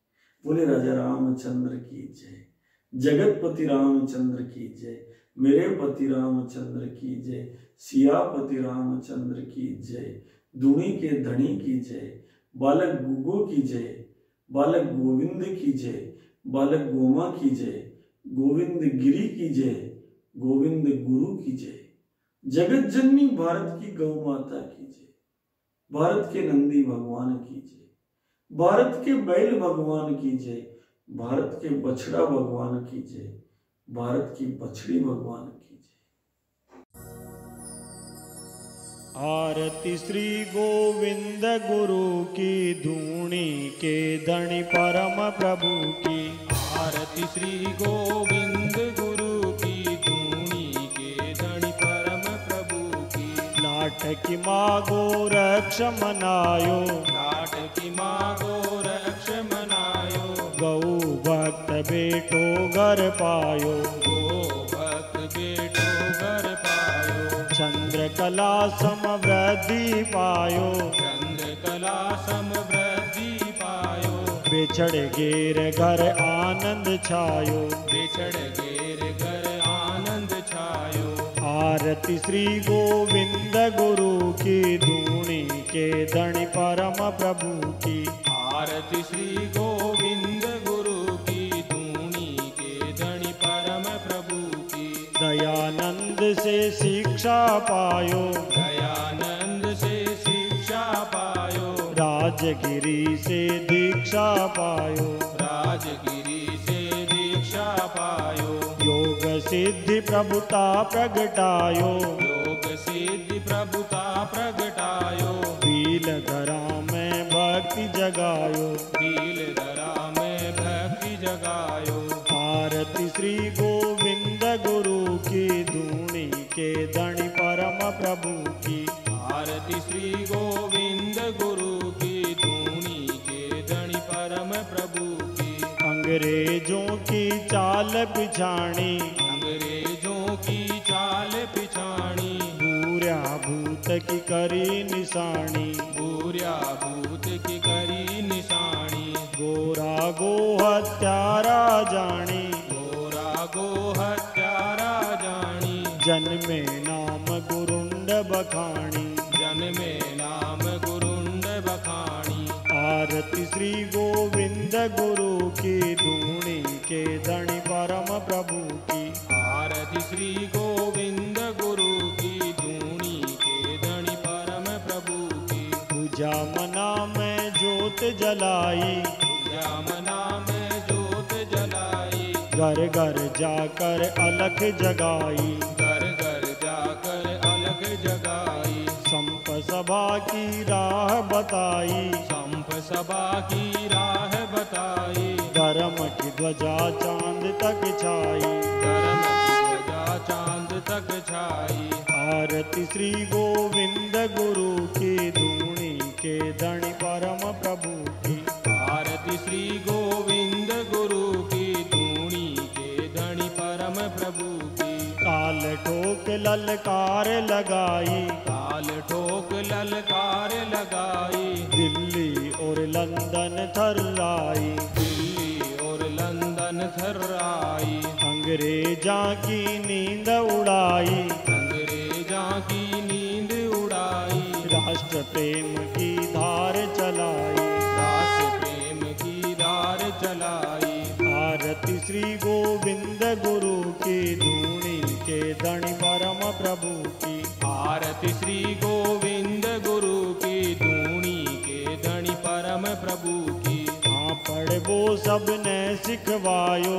बोले राजा रामचंद्र की जय, जगतपति रामचंद्र की जय, मेरे पति रामचंद्र की जय, सियापति रामचंद्र की जय, दूनी के धनी की जय, बालक गुगो की जय, बालक गोविंद की जय, बालक गोमा की जय, गोविंद गिरी की जय, गोविंद गुरु की जय, जगत जननी भारत की गौ माता की जय, भारत के नंदी भगवान की जय, भारत के बैल भगवान की जय, भारत के बछड़ा भगवान की जय, भारत की बछड़ी भगवान की जय। आरती श्री गोविंद गुरु की, धूणी के धनी परम प्रभु की। आरती श्री गोविंद गुरु की, धूणी के धनी परम प्रभु की। लाठ की मागो रक्ष मनायो, लाठ की मागो रक्ष मनायो। गौ भक्त बेटो घर पायो, गो भक्त बेटो घर पायो। चंद्रकला समवृद्धि पायो, चंद्रकला समवृद्धि पायो। बिछड़ गेर घर आनंद छायो, बिछड़ गेर घर आनंद छायो। आरती श्री गोविंद गोविंद गुरु की धूनी के धनी परम प्रभु की। आरती श्री गोविंद गुरु की धूनी के धनी परम प्रभु की। दयानंद से शिक्षा पायो, दयानंद से शिक्षा पायो, राजगिरी से दीक्षा पायो, राजगिरी से दीक्षा पायो। योग सिद्धि प्रभुता प्रगटायो, योग सिद्धि प्रभुता प्रगटायो। पील धरा में भक्ति जगायो, पील धरा में भक्ति जगायो। आरती श्री गोविंद गुरु की धूनी के धनी परम प्रभु की। आरती श्री गोविंद गुरु की धूनी के धनी परम प्रभु की। अंग्रेजों की चाल पिछाणी, अंग्रेजों की चाल पिछाणी, बूढ़ा भूत की करी निशानी, बूढ़ा भूत की करी निशानी। गोरा गो हत्यारा जानी, गोरा गो हत्यारा जानी, जन्मे नाम गुरुंड बखानी, जन्मे नाम गुरुंड बखानी। आरती श्री गोविंद गुरु की धूनी के धनी परम प्रभु की। आरती श्री गोविंद गुरु की धूनी के धनी परम प्रभु की। पूजा मना में जोत जलाई, यमुना में जोत जलाई, घर घर जाकर अलख जगाई, घर घर जाकर अलग जगाई। संप सभा की राह बताई, संप सभा की राह बताई, धर्म की ध्वजा चांद तक छाई। धर्म की ध्वजा चांद तक छाई। आरती श्री गोविंद गुरु की धूनी के धनी परम प्रभु की। आरती श्री गोविंद गुरु की धूनी के धनी परम प्रभु की। काल ठोक ललकार लगाई, काल ठोक ललकार लगाई, दिल्ली और लंदन थर्राई, दिल्ली और लंदन थर्राई। अंग्रेजा की नींद उड़ाई, अंग्रेजा की नींद उड़ाई, राष्ट्र प्रेम की धार चलाई। राष्ट्र प्रेम की धार चलाई। आरती श्री गोविंद गुरु की धूनी के धनी परम प्रभु की। आरती श्री गोविंद गुरु की धूनी के धनी परम प्रभु की। पढ़बो सबने सिखवायो,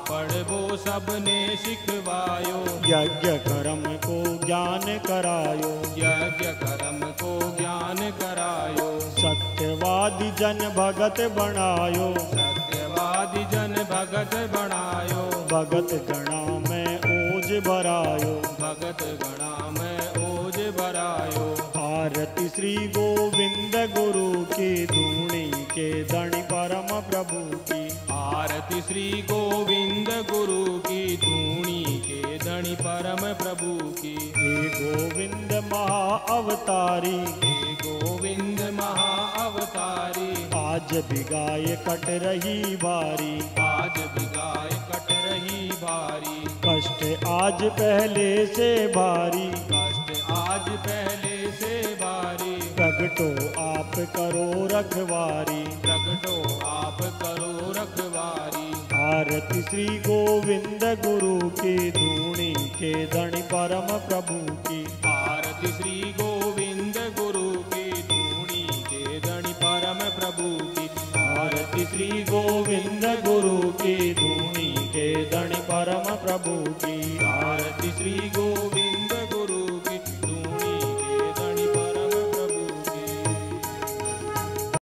पढ़बो सबने सिखवायो, यज्ञ कर्म को ज्ञान करायो, यज्ञ कर्म को ज्ञान करायो। सत्यवादी जन भगत बनायो, सत्यवादी जन भगत बनायो, भगत गणा में ओज भरायो। भगत गणा में ओज भरायो। आरती श्री गोविंद गुरु की धूनी के धनी परम प्रभु की। आरती श्री गोविंद गुरु की धूनी के धनी परम प्रभु की। हे गोविंद महा अवतारी, हे गोविंद महा अवतारी, आज भी गाय कट रही बारी, आज भी गाय कट रही भारी। कष्ट आज पहले से भारी, कष्ट आज पहले से भारी। प्रगटो आप करो रखवारी, प्रगटो आप करो रखवारी। आरती श्री गोविंद गुरु की धूनी के धनी परम प्रभु की। आरती श्री गोविंद गुरु की धूनी के धनी परम प्रभु की। आरती श्री गोविंद गुरु की धूनी के धनी परम प्रभु की। आरती श्री गोविंद